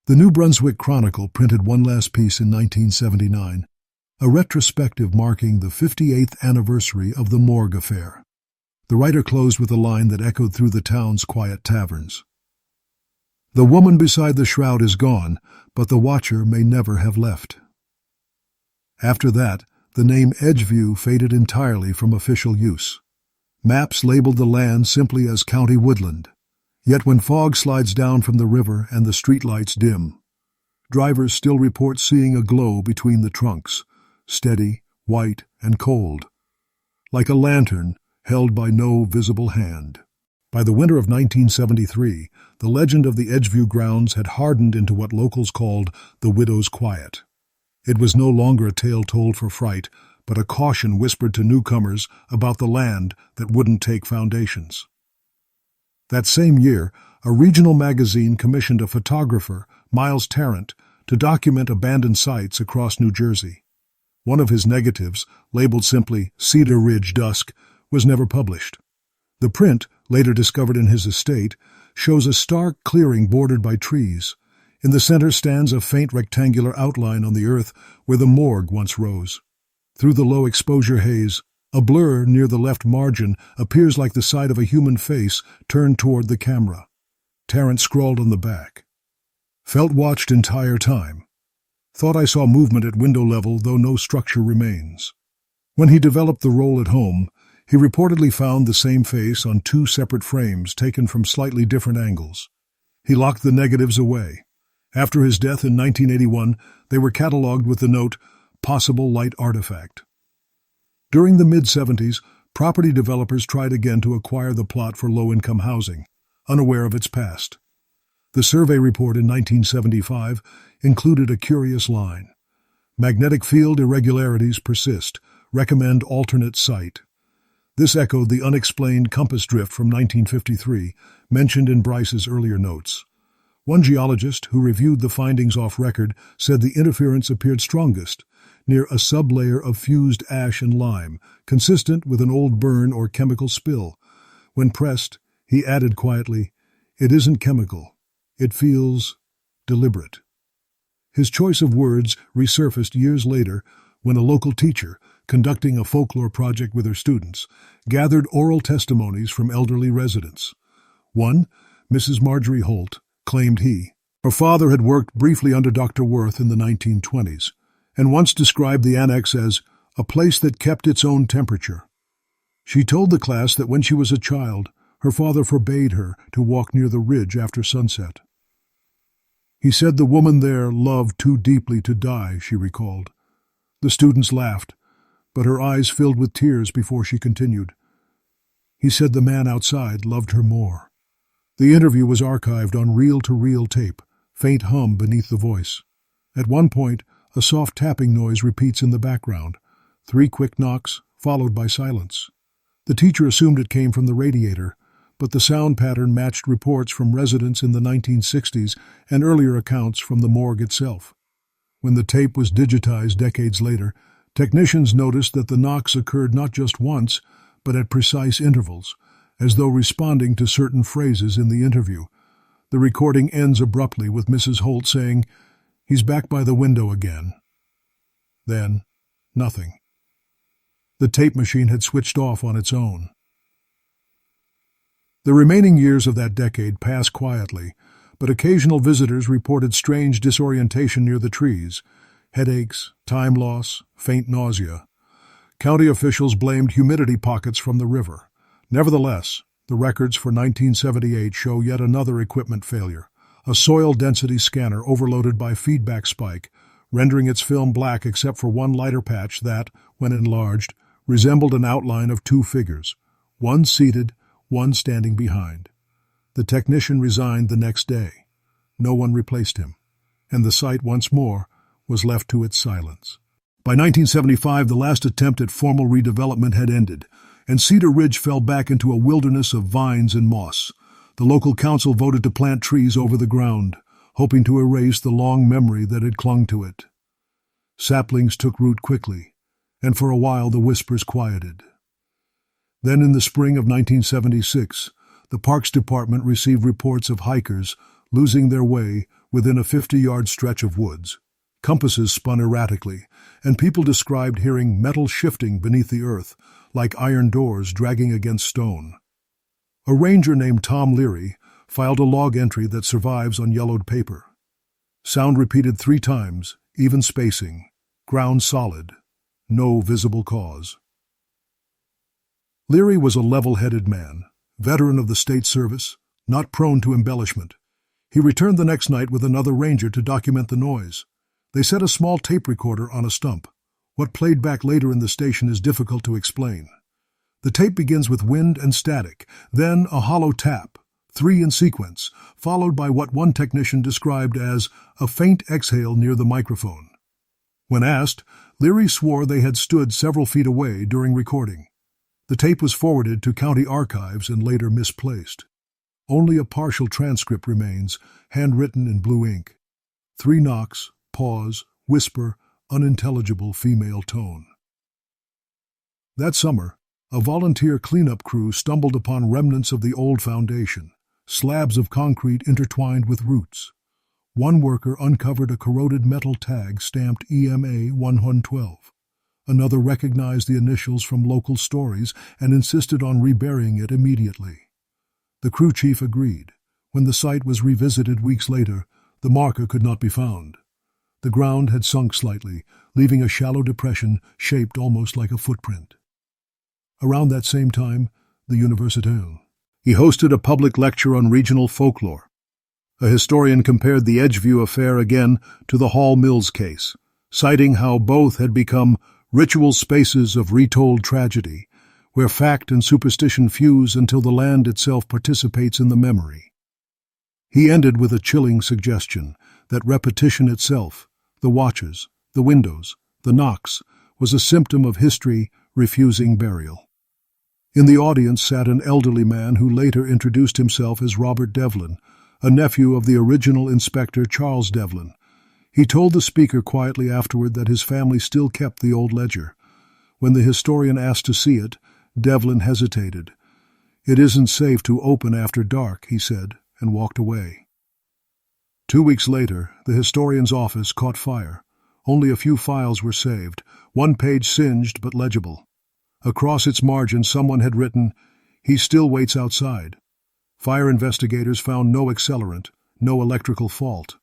The New Brunswick Chronicle printed one last piece in 1979, a retrospective marking the 58th anniversary of the Morgue affair. The writer closed with a line that echoed through the town's quiet taverns. The woman beside the shroud is gone, but the watcher may never have left. After that, the name Edgeview faded entirely from official use. Maps labeled the land simply as County Woodland. Yet when fog slides down from the river and the streetlights dim, drivers still report seeing a glow between the trunks, steady, white, and cold, like a lantern held by no visible hand. By the winter of 1973, the legend of the Edgeview grounds had hardened into what locals called the Widow's Quiet. It was no longer a tale told for fright, but a caution whispered to newcomers about the land that wouldn't take foundations. That same year, a regional magazine commissioned a photographer, Miles Tarrant, to document abandoned sites across New Jersey. One of his negatives, labeled simply Cedar Ridge Dusk, was never published. The print, later discovered in his estate, shows a stark clearing bordered by trees. In the center stands a faint rectangular outline on the earth where the morgue once rose. Through the low-exposure haze, a blur near the left margin appears like the side of a human face turned toward the camera. Tarrant scrawled on the back. Felt watched entire time. Thought I saw movement at window level, though no structure remains. When he developed the roll at home, he reportedly found the same face on 2 separate frames taken from slightly different angles. He locked the negatives away. After his death in 1981, they were catalogued with the note, "Possible light artifact." During the mid-70s, property developers tried again to acquire the plot for low-income housing, unaware of its past. The survey report in 1975 included a curious line. Magnetic field irregularities persist. Recommend alternate site. This echoed the unexplained compass drift from 1953, mentioned in Bryce's earlier notes. One geologist who reviewed the findings off record said the interference appeared strongest near a sublayer of fused ash and lime, consistent with an old burn or chemical spill. When pressed, he added quietly, "It isn't chemical. It feels deliberate." His choice of words resurfaced years later when a local teacher, conducting a folklore project with her students, gathered oral testimonies from elderly residents. One, Mrs. Marjorie Holt, claimed her father had worked briefly under Dr. Worth in the 1920s, and once described the annex as a place that kept its own temperature. She told the class that when she was a child, her father forbade her to walk near the ridge after sunset. He said the woman there loved too deeply to die, she recalled. The students laughed, but her eyes filled with tears before she continued. He said the man outside loved her more. The interview was archived on reel-to-reel tape, faint hum beneath the voice. At one point, a soft tapping noise repeats in the background, 3 quick knocks, followed by silence. The teacher assumed it came from the radiator, but the sound pattern matched reports from residents in the 1960s and earlier accounts from the morgue itself. When the tape was digitized decades later, technicians noticed that the knocks occurred not just once, but at precise intervals, as though responding to certain phrases in the interview. The recording ends abruptly with Mrs. Holt saying, "He's back by the window again." Then, nothing. The tape machine had switched off on its own. The remaining years of that decade passed quietly, but occasional visitors reported strange disorientation near the trees, headaches, time loss, faint nausea. County officials blamed humidity pockets from the river. Nevertheless, the records for 1978 show yet another equipment failure, a soil density scanner overloaded by feedback spike, rendering its film black except for one lighter patch that, when enlarged, resembled an outline of 2 figures, one seated, one standing behind. The technician resigned the next day. No one replaced him, and the site once more was left to its silence. By 1975, the last attempt at formal redevelopment had ended, and Cedar Ridge fell back into a wilderness of vines and moss. The local council voted to plant trees over the ground, hoping to erase the long memory that had clung to it. Saplings took root quickly, and for a while the whispers quieted. Then in the spring of 1976, the Parks Department received reports of hikers losing their way within a 50-yard stretch of woods. Compasses spun erratically, and people described hearing metal shifting beneath the earth, like iron doors dragging against stone. A ranger named Tom Leary filed a log entry that survives on yellowed paper. Sound repeated 3 times, even spacing. Ground solid. No visible cause. Leary was a level-headed man, veteran of the state service, not prone to embellishment. He returned the next night with another ranger to document the noise. They set a small tape recorder on a stump. What played back later in the station is difficult to explain. The tape begins with wind and static, then a hollow tap, 3 in sequence, followed by what one technician described as a faint exhale near the microphone. When asked, Leary swore they had stood several feet away during recording. The tape was forwarded to county archives and later misplaced. Only a partial transcript remains, handwritten in blue ink. 3 knocks, pause, whisper, unintelligible female tone. That summer, a volunteer cleanup crew stumbled upon remnants of the old foundation, slabs of concrete intertwined with roots. One worker uncovered a corroded metal tag stamped EMA 112. Another recognized the initials from local stories and insisted on reburying it immediately. The crew chief agreed. When the site was revisited weeks later, the marker could not be found. The ground had sunk slightly, leaving a shallow depression shaped almost like a footprint. Around that same time, the Universitaire. He hosted a public lecture on regional folklore. A historian compared the Edgeview affair again to the Hall Mills case, citing how both had become ritual spaces of retold tragedy, where fact and superstition fuse until the land itself participates in the memory. He ended with a chilling suggestion that repetition itself, the watches, the windows, the knocks, was a symptom of history refusing burial. In the audience sat an elderly man who later introduced himself as Robert Devlin, a nephew of the original inspector Charles Devlin. He told the speaker quietly afterward that his family still kept the old ledger. When the historian asked to see it, Devlin hesitated. "It isn't safe to open after dark," he said, and walked away. 2 weeks later, the historian's office caught fire. Only a few files were saved, one page singed but legible. Across its margin someone had written, "He still waits outside." Fire investigators found no accelerant, no electrical fault.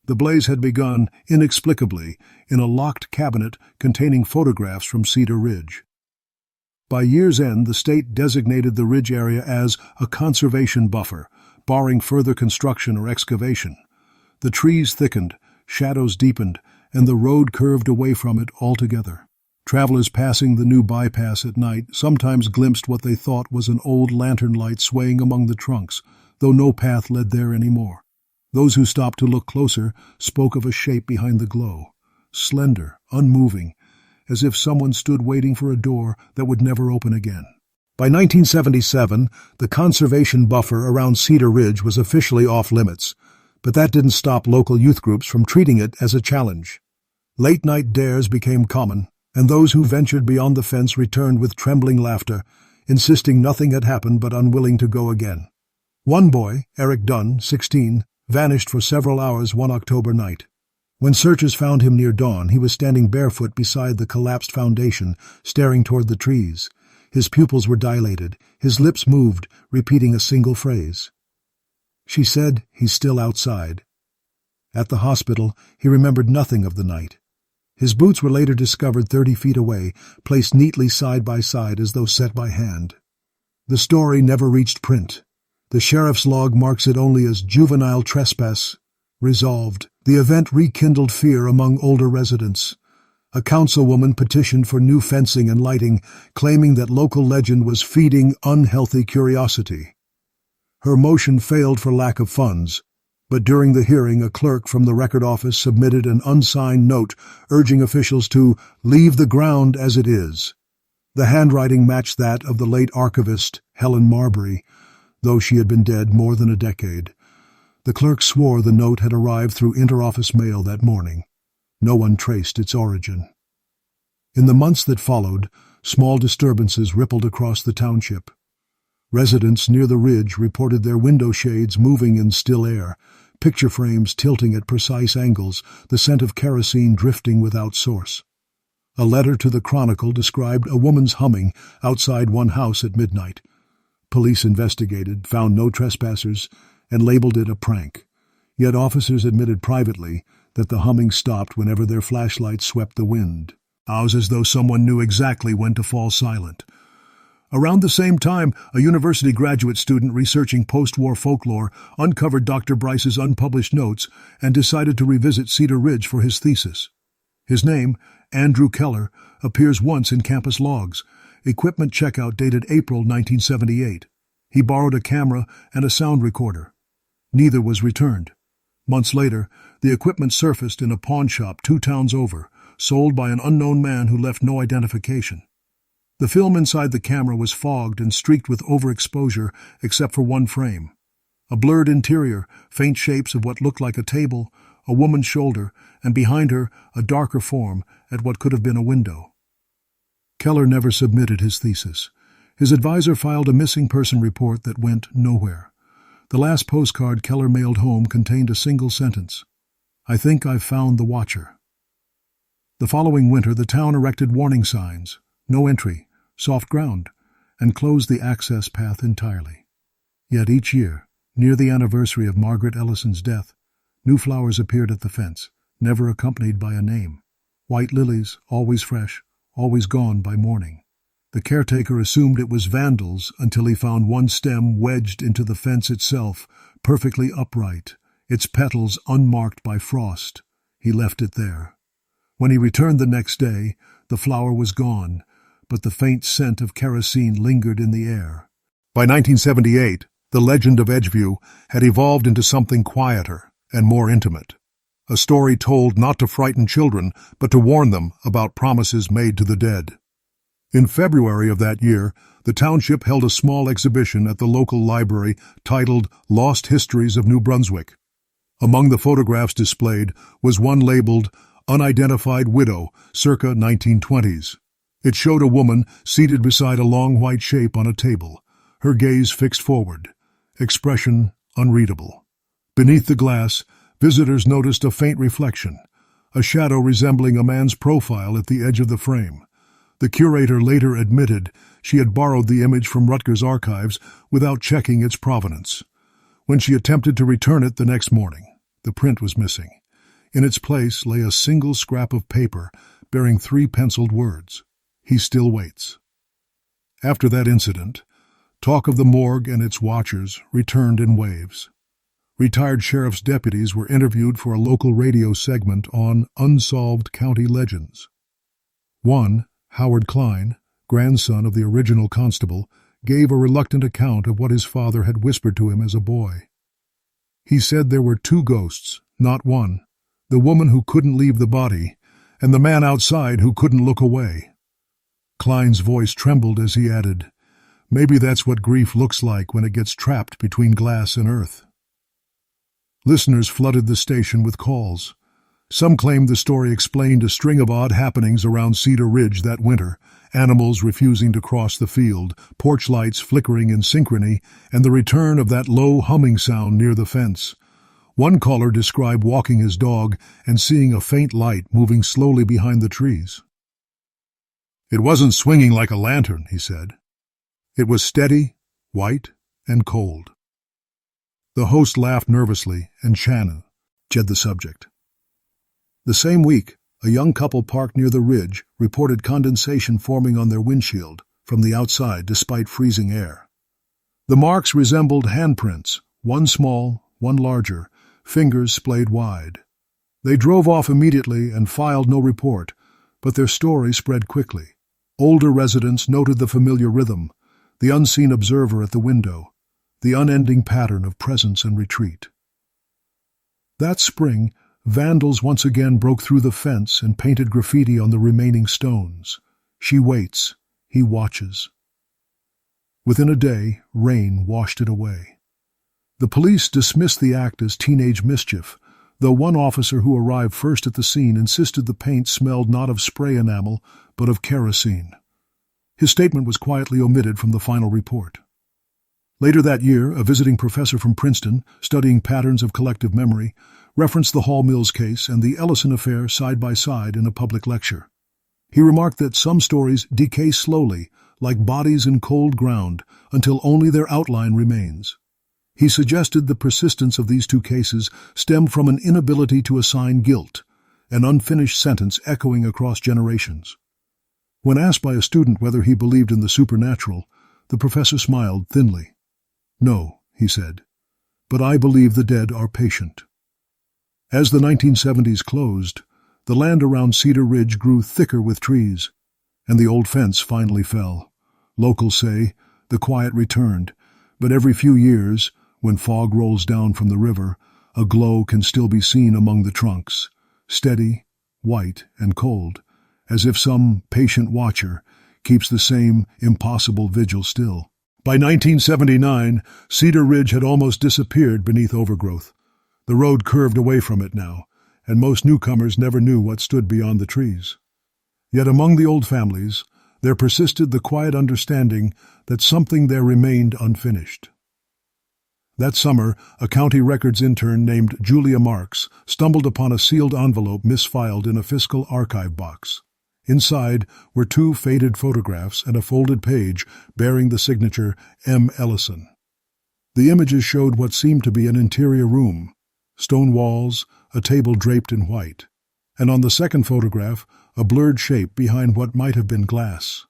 The blaze had begun, inexplicably, in a locked cabinet containing photographs from Cedar Ridge. By year's end, the state designated the ridge area as a conservation buffer, barring further construction or excavation. The trees thickened, shadows deepened, and the road curved away from it altogether. Travelers passing the new bypass at night sometimes glimpsed what they thought was an old lantern light swaying among the trunks, though no path led there anymore. Those who stopped to look closer spoke of a shape behind the glow, slender, unmoving, as if someone stood waiting for a door that would never open again. By 1977, the conservation buffer around Cedar Ridge was officially off-limits, but that didn't stop local youth groups from treating it as a challenge. Late-night dares became common, and those who ventured beyond the fence returned with trembling laughter, insisting nothing had happened but unwilling to go again. One boy, Eric Dunn, 16, vanished for several hours one October night. When searchers found him near dawn, he was standing barefoot beside the collapsed foundation, staring toward the trees. His pupils were dilated, his lips moved, repeating a single phrase. She said, "He's still outside." At the hospital, he remembered nothing of the night. His boots were later discovered 30 feet away, placed neatly side by side as though set by hand. The story never reached print. The sheriff's log marks it only as juvenile trespass. Resolved, the event rekindled fear among older residents. A councilwoman petitioned for new fencing and lighting, claiming that local legend was feeding unhealthy curiosity. Her motion failed for lack of funds. But during the hearing, a clerk from the record office submitted an unsigned note urging officials to leave the ground as it is. The handwriting matched that of the late archivist, Helen Marbury, though she had been dead more than a decade. The clerk swore the note had arrived through interoffice mail that morning. No one traced its origin. In the months that followed, small disturbances rippled across the township. Residents near the ridge reported their window shades moving in still air, picture frames tilting at precise angles, the scent of kerosene drifting without source. A letter to the Chronicle described a woman's humming outside one house at midnight. Police investigated, found no trespassers, and labeled it a prank. Yet officers admitted privately that the humming stopped whenever their flashlights swept the wind. It as though someone knew exactly when to fall silent. Around the same time, a university graduate student researching post-war folklore uncovered Dr. Bryce's unpublished notes and decided to revisit Cedar Ridge for his thesis. His name, Andrew Keller, appears once in campus logs. Equipment checkout dated April 1978. He borrowed a camera and a sound recorder. Neither was returned. Months later, the equipment surfaced in a pawn shop 2 towns over, sold by an unknown man who left no identification. The film inside the camera was fogged and streaked with overexposure except for one frame. A blurred interior, faint shapes of what looked like a table, a woman's shoulder, and behind her a darker form at what could have been a window. Keller never submitted his thesis. His advisor filed a missing person report that went nowhere. The last postcard Keller mailed home contained a single sentence: "I think I've found the watcher." The following winter, the town erected warning signs, "No entry, soft ground," and closed the access path entirely. Yet each year, near the anniversary of Margaret Ellison's death, new flowers appeared at the fence, never accompanied by a name. White lilies, always fresh, always gone by morning. The caretaker assumed it was vandals until he found one stem wedged into the fence itself, perfectly upright, its petals unmarked by frost. He left it there. When he returned the next day, the flower was gone, but the faint scent of kerosene lingered in the air. By 1978, the legend of Edgeview had evolved into something quieter and more intimate. A story told not to frighten children, but to warn them about promises made to the dead. In February of that year, the township held a small exhibition at the local library titled Lost Histories of New Brunswick. Among the photographs displayed was one labeled Unidentified Widow, circa 1920s. It showed a woman seated beside a long white shape on a table, her gaze fixed forward, expression unreadable. Beneath the glass, visitors noticed a faint reflection, a shadow resembling a man's profile at the edge of the frame. The curator later admitted she had borrowed the image from Rutgers archives without checking its provenance. When she attempted to return it the next morning, the print was missing. In its place lay a single scrap of paper bearing 3 penciled words: "He still waits." After that incident, talk of the morgue and its watchers returned in waves. Retired sheriff's deputies were interviewed for a local radio segment on unsolved county legends. One, Howard Klein, grandson of the original constable, gave a reluctant account of what his father had whispered to him as a boy. He said there were 2 ghosts, not one: the woman who couldn't leave the body, and the man outside who couldn't look away. Klein's voice trembled as he added, "Maybe that's what grief looks like when it gets trapped between glass and earth." Listeners flooded the station with calls. Some claimed the story explained a string of odd happenings around Cedar Ridge that winter: animals refusing to cross the field, porch lights flickering in synchrony, and the return of that low humming sound near the fence. One caller described walking his dog and seeing a faint light moving slowly behind the trees. "It wasn't swinging like a lantern," he said. "It was steady, white, and cold." The host laughed nervously, and Shannon changed the subject. The same week, a young couple parked near the ridge reported condensation forming on their windshield from the outside despite freezing air. The marks resembled handprints, one small, one larger, fingers splayed wide. They drove off immediately and filed no report, but their story spread quickly. Older residents noted the familiar rhythm, the unseen observer at the window, the unending pattern of presence and retreat. That spring, vandals once again broke through the fence and painted graffiti on the remaining stones. She waits, he watches. Within a day, rain washed it away. The police dismissed the act as teenage mischief, though one officer who arrived first at the scene insisted the paint smelled not of spray enamel, but of kerosene. His statement was quietly omitted from the final report. Later that year, a visiting professor from Princeton, studying patterns of collective memory, referenced the Hall Mills case and the Ellison affair side by side in a public lecture. He remarked that some stories decay slowly, like bodies in cold ground, until only their outline remains. He suggested the persistence of these two cases stemmed from an inability to assign guilt, an unfinished sentence echoing across generations. When asked by a student whether he believed in the supernatural, the professor smiled thinly. "No," he said, "but I believe the dead are patient." As the 1970s closed, the land around Cedar Ridge grew thicker with trees, and the old fence finally fell. Locals say the quiet returned, but every few years, when fog rolls down from the river, a glow can still be seen among the trunks, steady, white, and cold, as if some patient watcher keeps the same impossible vigil still. By 1979, Cedar Ridge had almost disappeared beneath overgrowth. The road curved away from it now, and most newcomers never knew what stood beyond the trees. Yet among the old families, there persisted the quiet understanding that something there remained unfinished. That summer, a county records intern named Julia Marks stumbled upon a sealed envelope misfiled in a fiscal archive box. Inside were two faded photographs and a folded page bearing the signature M. Ellison. The images showed what seemed to be an interior room, stone walls, a table draped in white, and on the second photograph, a blurred shape behind what might have been glass.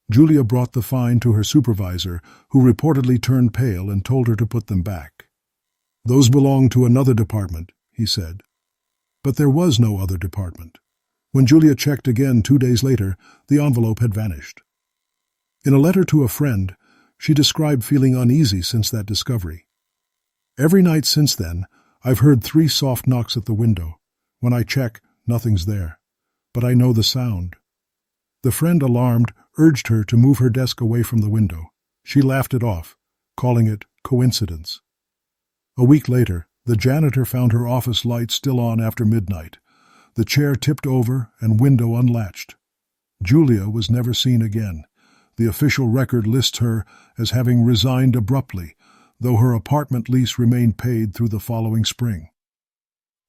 Julia brought the find to her supervisor, who reportedly turned pale and told her to put them back. "Those belong to another department," he said. But there was no other department. When Julia checked again 2 days later, the envelope had vanished. In a letter to a friend, she described feeling uneasy since that discovery. "Every night since then, I've heard 3 soft knocks at the window. When I check, nothing's there. But I know the sound." The friend, alarmed, urged her to move her desk away from the window. She laughed it off, calling it coincidence. A week later, the janitor found her office light still on after midnight, the chair tipped over and window unlatched. Julia was never seen again. The official record lists her as having resigned abruptly, though her apartment lease remained paid through the following spring.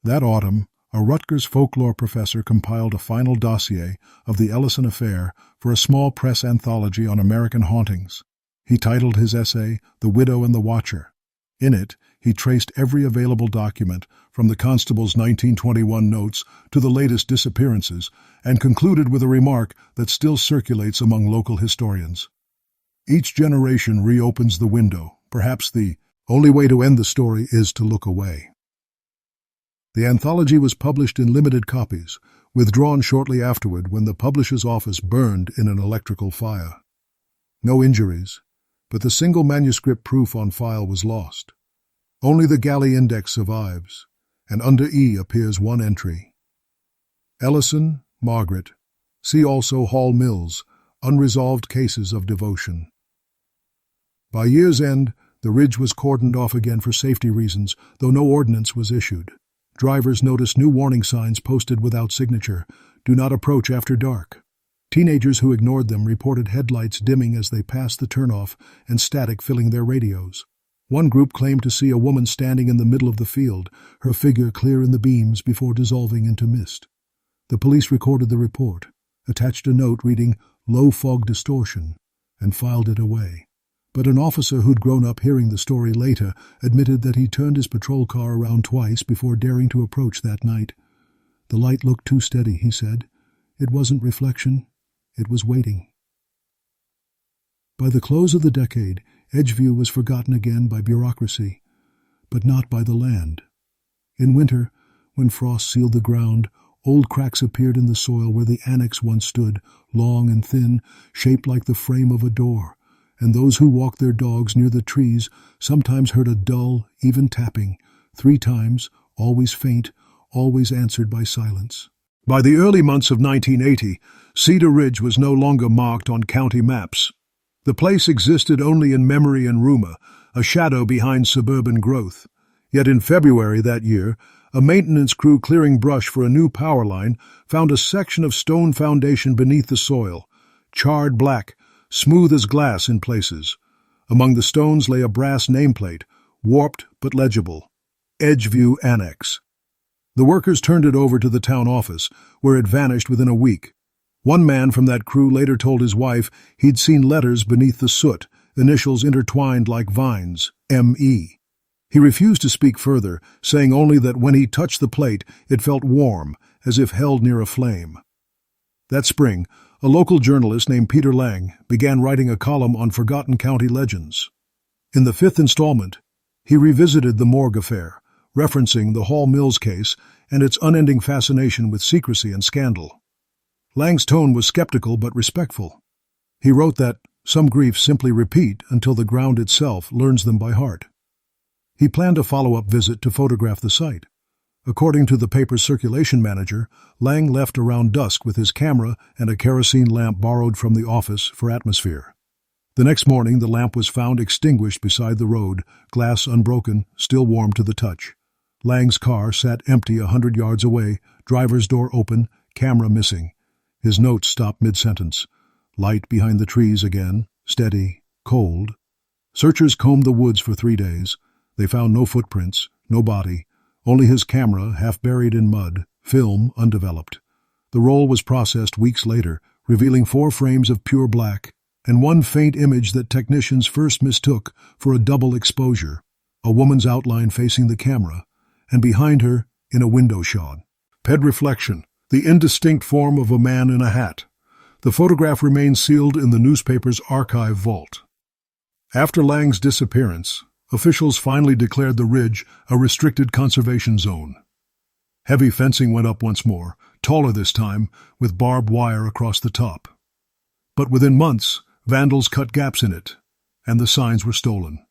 That autumn, a Rutgers folklore professor compiled a final dossier of the Ellison affair for a small press anthology on American hauntings. He titled his essay "The Widow and the Watcher." In it, he traced every available document, from the constable's 1921 notes to the latest disappearances, and concluded with a remark that still circulates among local historians. "Each generation reopens the window. Perhaps the only way to end the story is to look away." The anthology was published in limited copies, withdrawn shortly afterward when the publisher's office burned in an electrical fire. No injuries, but the single manuscript proof on file was lost. Only the galley index survives, and under E appears one entry. Ellison, Margaret. See also Hall Mills, Unresolved Cases of Devotion. By year's end, the ridge was cordoned off again for safety reasons, though no ordinance was issued. Drivers noticed new warning signs posted without signature: "Do not approach after dark." Teenagers who ignored them reported headlights dimming as they passed the turnoff and static filling their radios. One group claimed to see a woman standing in the middle of the field, her figure clear in the beams before dissolving into mist. The police recorded the report, attached a note reading "low fog distortion," and filed it away. But an officer who'd grown up hearing the story later admitted that he turned his patrol car around twice before daring to approach that night. "The light looked too steady," he said. "It wasn't reflection, it was waiting." By the close of the decade, Edgeview was forgotten again by bureaucracy, but not by the land. In winter, when frost sealed the ground, old cracks appeared in the soil where the annex once stood, long and thin, shaped like the frame of a door, and those who walked their dogs near the trees sometimes heard a dull, even tapping, 3 times, always faint, always answered by silence. By the early months of 1980, Cedar Ridge was no longer marked on county maps. The place existed only in memory and rumor, a shadow behind suburban growth. Yet in February that year, a maintenance crew clearing brush for a new power line found a section of stone foundation beneath the soil, charred black, smooth as glass in places. Among the stones lay a brass nameplate, warped but legible, Edgeview Annex. The workers turned it over to the town office, where it vanished within a week. One man from that crew later told his wife he'd seen letters beneath the soot, initials intertwined like vines, M.E. He refused to speak further, saying only that when he touched the plate, it felt warm, as if held near a flame. That spring, a local journalist named Peter Lang began writing a column on forgotten county legends. In the 5th installment, he revisited the Morgue affair, referencing the Hall Mills case and its unending fascination with secrecy and scandal. Lang's tone was skeptical but respectful. He wrote that some griefs simply repeat until the ground itself learns them by heart. He planned a follow-up visit to photograph the site. According to the paper's circulation manager, Lang left around dusk with his camera and a kerosene lamp borrowed from the office for atmosphere. The next morning, the lamp was found extinguished beside the road, glass unbroken, still warm to the touch. Lang's car sat empty 100 yards away, driver's door open, camera missing. His notes stopped mid-sentence. Light behind the trees again, steady, cold. Searchers combed the woods for 3 days. They found no footprints, no body, only his camera half buried in mud, film undeveloped. The roll was processed weeks later, revealing 4 frames of pure black, and one faint image that technicians first mistook for a double exposure, a woman's outline facing the camera, and behind her, in a window shade. Ped reflection, the indistinct form of a man in a hat. The photograph remains sealed in the newspaper's archive vault. After Lang's disappearance, officials finally declared the ridge a restricted conservation zone. Heavy fencing went up once more, taller this time, with barbed wire across the top. But within months, vandals cut gaps in it, and the signs were stolen.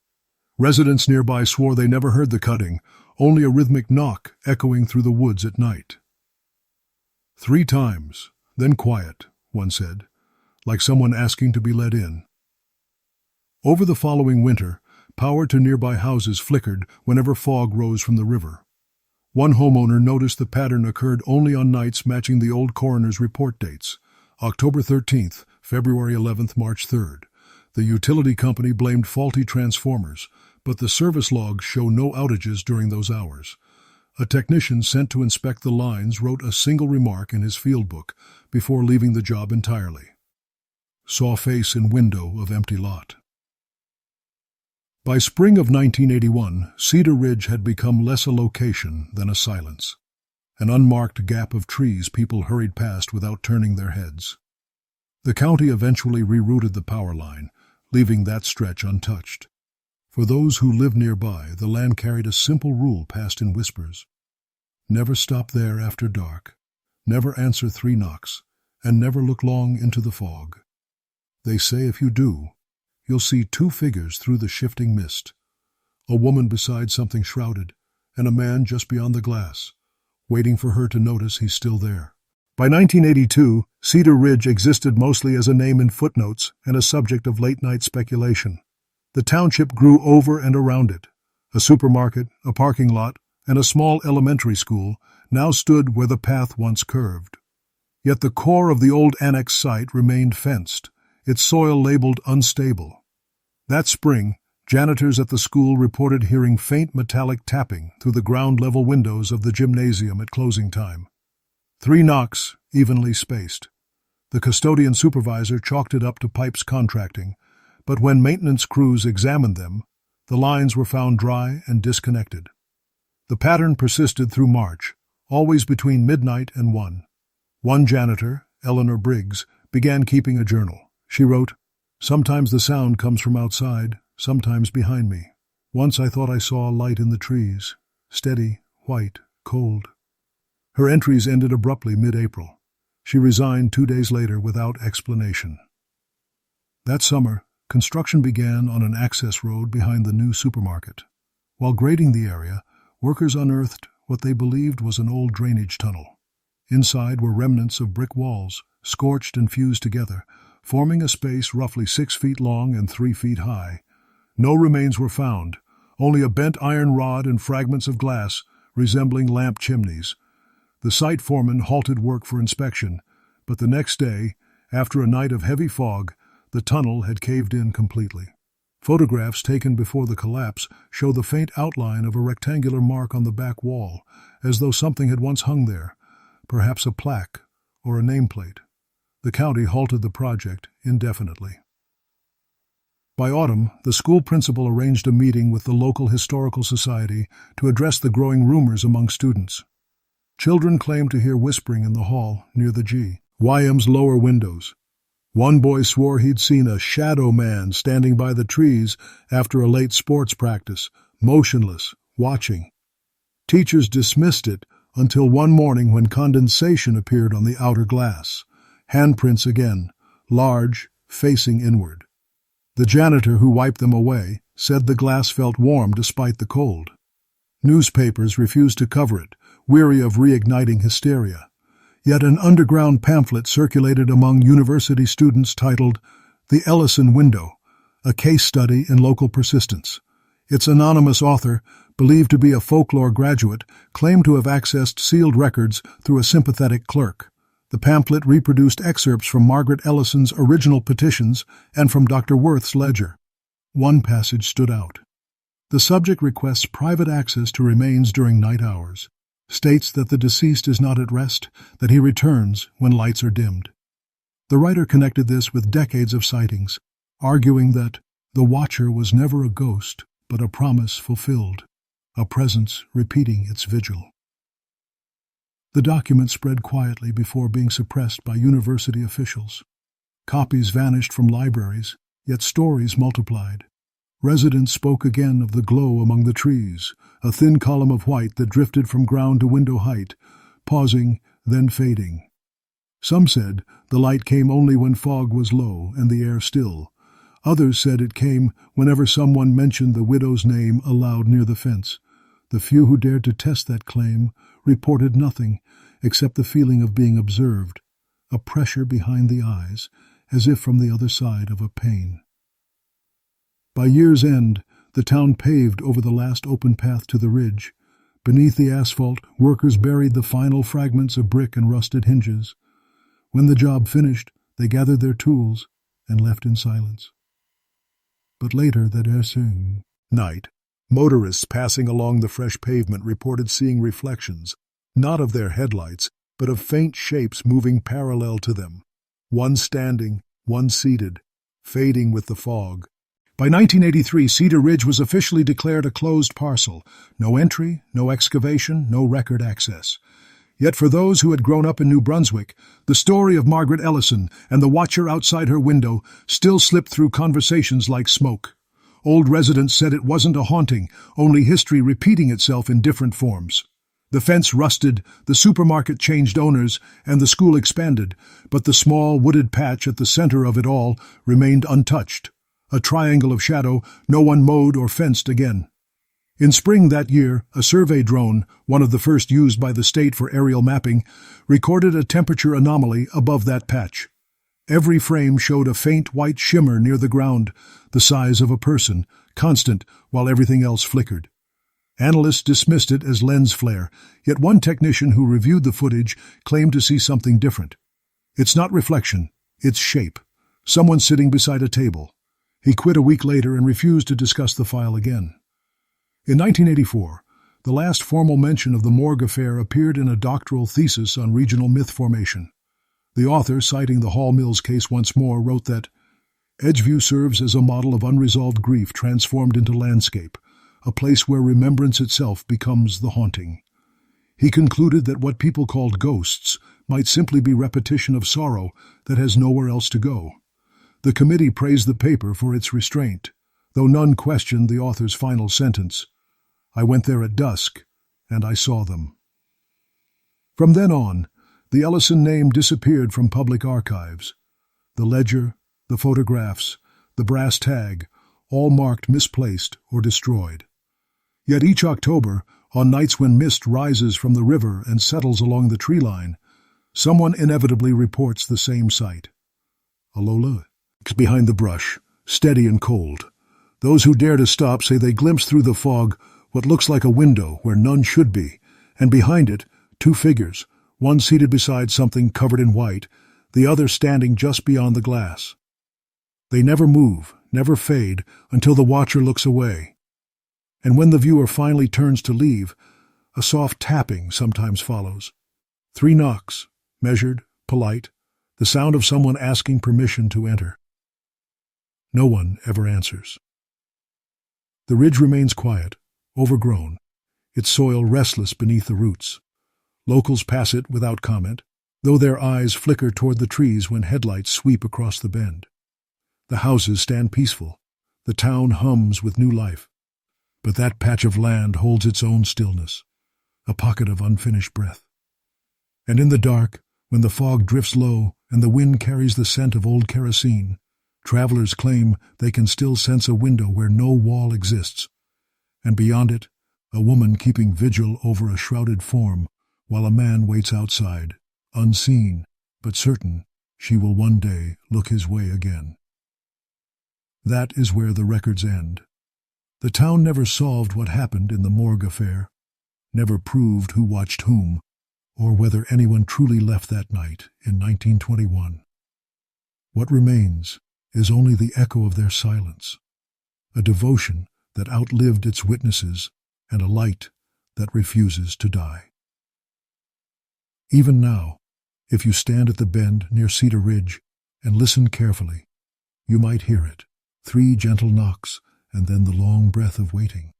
Residents nearby swore they never heard the cutting, only a rhythmic knock echoing through the woods at night. 3 times, then quiet, one said, like someone asking to be let in. Over the following winter, power to nearby houses flickered whenever fog rose from the river. One homeowner noticed the pattern occurred only on nights matching the old coroner's report dates, October 13th, February 11th, March 3rd. The utility company blamed faulty transformers, but the service logs show no outages during those hours. A technician sent to inspect the lines wrote a single remark in his field book before leaving the job entirely. Saw face in window of empty lot. By spring of 1981, Cedar Ridge had become less a location than a silence, an unmarked gap of trees people hurried past without turning their heads. The county eventually rerouted the power line, leaving that stretch untouched. For those who lived nearby, the land carried a simple rule passed in whispers. Never stop there after dark, never answer 3 knocks, and never look long into the fog. They say if you do, you'll see 2 figures through the shifting mist, a woman beside something shrouded, and a man just beyond the glass, waiting for her to notice he's still there. By 1982, Cedar Ridge existed mostly as a name in footnotes and a subject of late-night speculation. The township grew over and around it. A supermarket, a parking lot, and a small elementary school now stood where the path once curved. Yet the core of the old annex site remained fenced, its soil labeled unstable. That spring, janitors at the school reported hearing faint metallic tapping through the ground-level windows of the gymnasium at closing time. 3 knocks, evenly spaced. The custodian supervisor chalked it up to pipes contracting, but when maintenance crews examined them, the lines were found dry and disconnected. The pattern persisted through March, always between midnight and 1. One janitor, Eleanor Briggs, began keeping a journal. She wrote, "Sometimes the sound comes from outside, sometimes behind me. Once I thought I saw a light in the trees, steady, white, cold." Her entries ended abruptly mid-April. She resigned 2 days later without explanation. That summer, construction began on an access road behind the new supermarket. While grading the area, workers unearthed what they believed was an old drainage tunnel. Inside were remnants of brick walls, scorched and fused together, forming a space roughly 6 feet long and 3 feet high. No remains were found, only a bent iron rod and fragments of glass resembling lamp chimneys. The site foreman halted work for inspection, but the next day, after a night of heavy fog, the tunnel had caved in completely. Photographs taken before the collapse show the faint outline of a rectangular mark on the back wall, as though something had once hung there, perhaps a plaque or a nameplate. The county halted the project indefinitely. By autumn, the school principal arranged a meeting with the local historical society to address the growing rumors among students. Children claimed to hear whispering in the hall near the G.Y.M.'s lower windows. One boy swore he'd seen a shadow man standing by the trees after a late sports practice, motionless, watching. Teachers dismissed it until one morning when condensation appeared on the outer glass. Handprints again, large, facing inward. The janitor who wiped them away said the glass felt warm despite the cold. Newspapers refused to cover it, weary of reigniting hysteria. Yet an underground pamphlet circulated among university students titled The Ellison Window, a case study in local persistence. Its anonymous author, believed to be a folklore graduate, claimed to have accessed sealed records through a sympathetic clerk. The pamphlet reproduced excerpts from Margaret Ellison's original petitions and from Dr. Worth's ledger. One passage stood out. The subject requests private access to remains during night hours, states that the deceased is not at rest, that he returns when lights are dimmed. The writer connected this with decades of sightings, arguing that the watcher was never a ghost, but a promise fulfilled, a presence repeating its vigil. The document spread quietly before being suppressed by university officials. Copies vanished from libraries, yet stories multiplied. Residents spoke again of the glow among the trees, a thin column of white that drifted from ground to window height, pausing, then fading. Some said the light came only when fog was low and the air still. Others said it came whenever someone mentioned the widow's name aloud near the fence. The few who dared to test that claim reported nothing except the feeling of being observed, a pressure behind the eyes, as if from the other side of a pane. By year's end, the town paved over the last open path to the ridge. Beneath the asphalt, workers buried the final fragments of brick and rusted hinges. When the job finished, they gathered their tools and left in silence. But later that night, motorists passing along the fresh pavement reported seeing reflections, not of their headlights, but of faint shapes moving parallel to them, one standing, one seated, fading with the fog. By 1983, Cedar Ridge was officially declared a closed parcel. No entry, no excavation, no record access. Yet for those who had grown up in New Brunswick, the story of Margaret Ellison and the watcher outside her window still slipped through conversations like smoke. Old residents said it wasn't a haunting, only history repeating itself in different forms. The fence rusted, the supermarket changed owners, and the school expanded, but the small wooded patch at the center of it all remained untouched. A triangle of shadow no one mowed or fenced again. In spring that year, a survey drone, one of the first used by the state for aerial mapping, recorded a temperature anomaly above that patch. Every frame showed a faint white shimmer near the ground, the size of a person, constant while everything else flickered. Analysts dismissed it as lens flare, yet one technician who reviewed the footage claimed to see something different. It's not reflection, it's shape. Someone sitting beside a table. He quit a week later and refused to discuss the file again. In 1984, the last formal mention of the Morgue affair appeared in a doctoral thesis on regional myth formation. The author, citing the Hall Mills case once more, wrote that Edgeview serves as a model of unresolved grief transformed into landscape, a place where remembrance itself becomes the haunting. He concluded that what people called ghosts might simply be repetition of sorrow that has nowhere else to go. The committee praised the paper for its restraint, though none questioned the author's final sentence. I went there at dusk, and I saw them. From then on, the Ellison name disappeared from public archives. The ledger, the photographs, the brass tag, all marked misplaced or destroyed. Yet each October, On nights when mist rises from the river and settles along the tree line, someone inevitably reports the same sight. A Lola behind the brush, steady and cold. Those who dare to stop say they glimpse through the fog what looks like a window where none should be, and behind it, two figures, one seated beside something covered in white, the other standing just beyond the glass. They never move, never fade, until the watcher looks away. And when the viewer finally turns to leave, a soft tapping sometimes follows. 3 knocks, measured, polite, the sound of someone asking permission to enter. No one ever answers. The ridge remains quiet, overgrown, its soil restless beneath the roots. Locals pass it without comment, though their eyes flicker toward the trees when headlights sweep across the bend. The houses stand peaceful. The town hums with new life. But that patch of land holds its own stillness, a pocket of unfinished breath. And in the dark, when the fog drifts low and the wind carries the scent of old kerosene, travelers claim they can still sense a window where no wall exists, and beyond it, a woman keeping vigil over a shrouded form while a man waits outside, unseen, but certain she will one day look his way again. That is where the records end. The town never solved what happened in the Morgue affair, never proved who watched whom, or whether anyone truly left that night in 1921. What remains is only the echo of their silence, a devotion that outlived its witnesses and a light that refuses to die. Even now, if you stand at the bend near Cedar Ridge and listen carefully, you might hear it, 3 gentle knocks and then the long breath of waiting.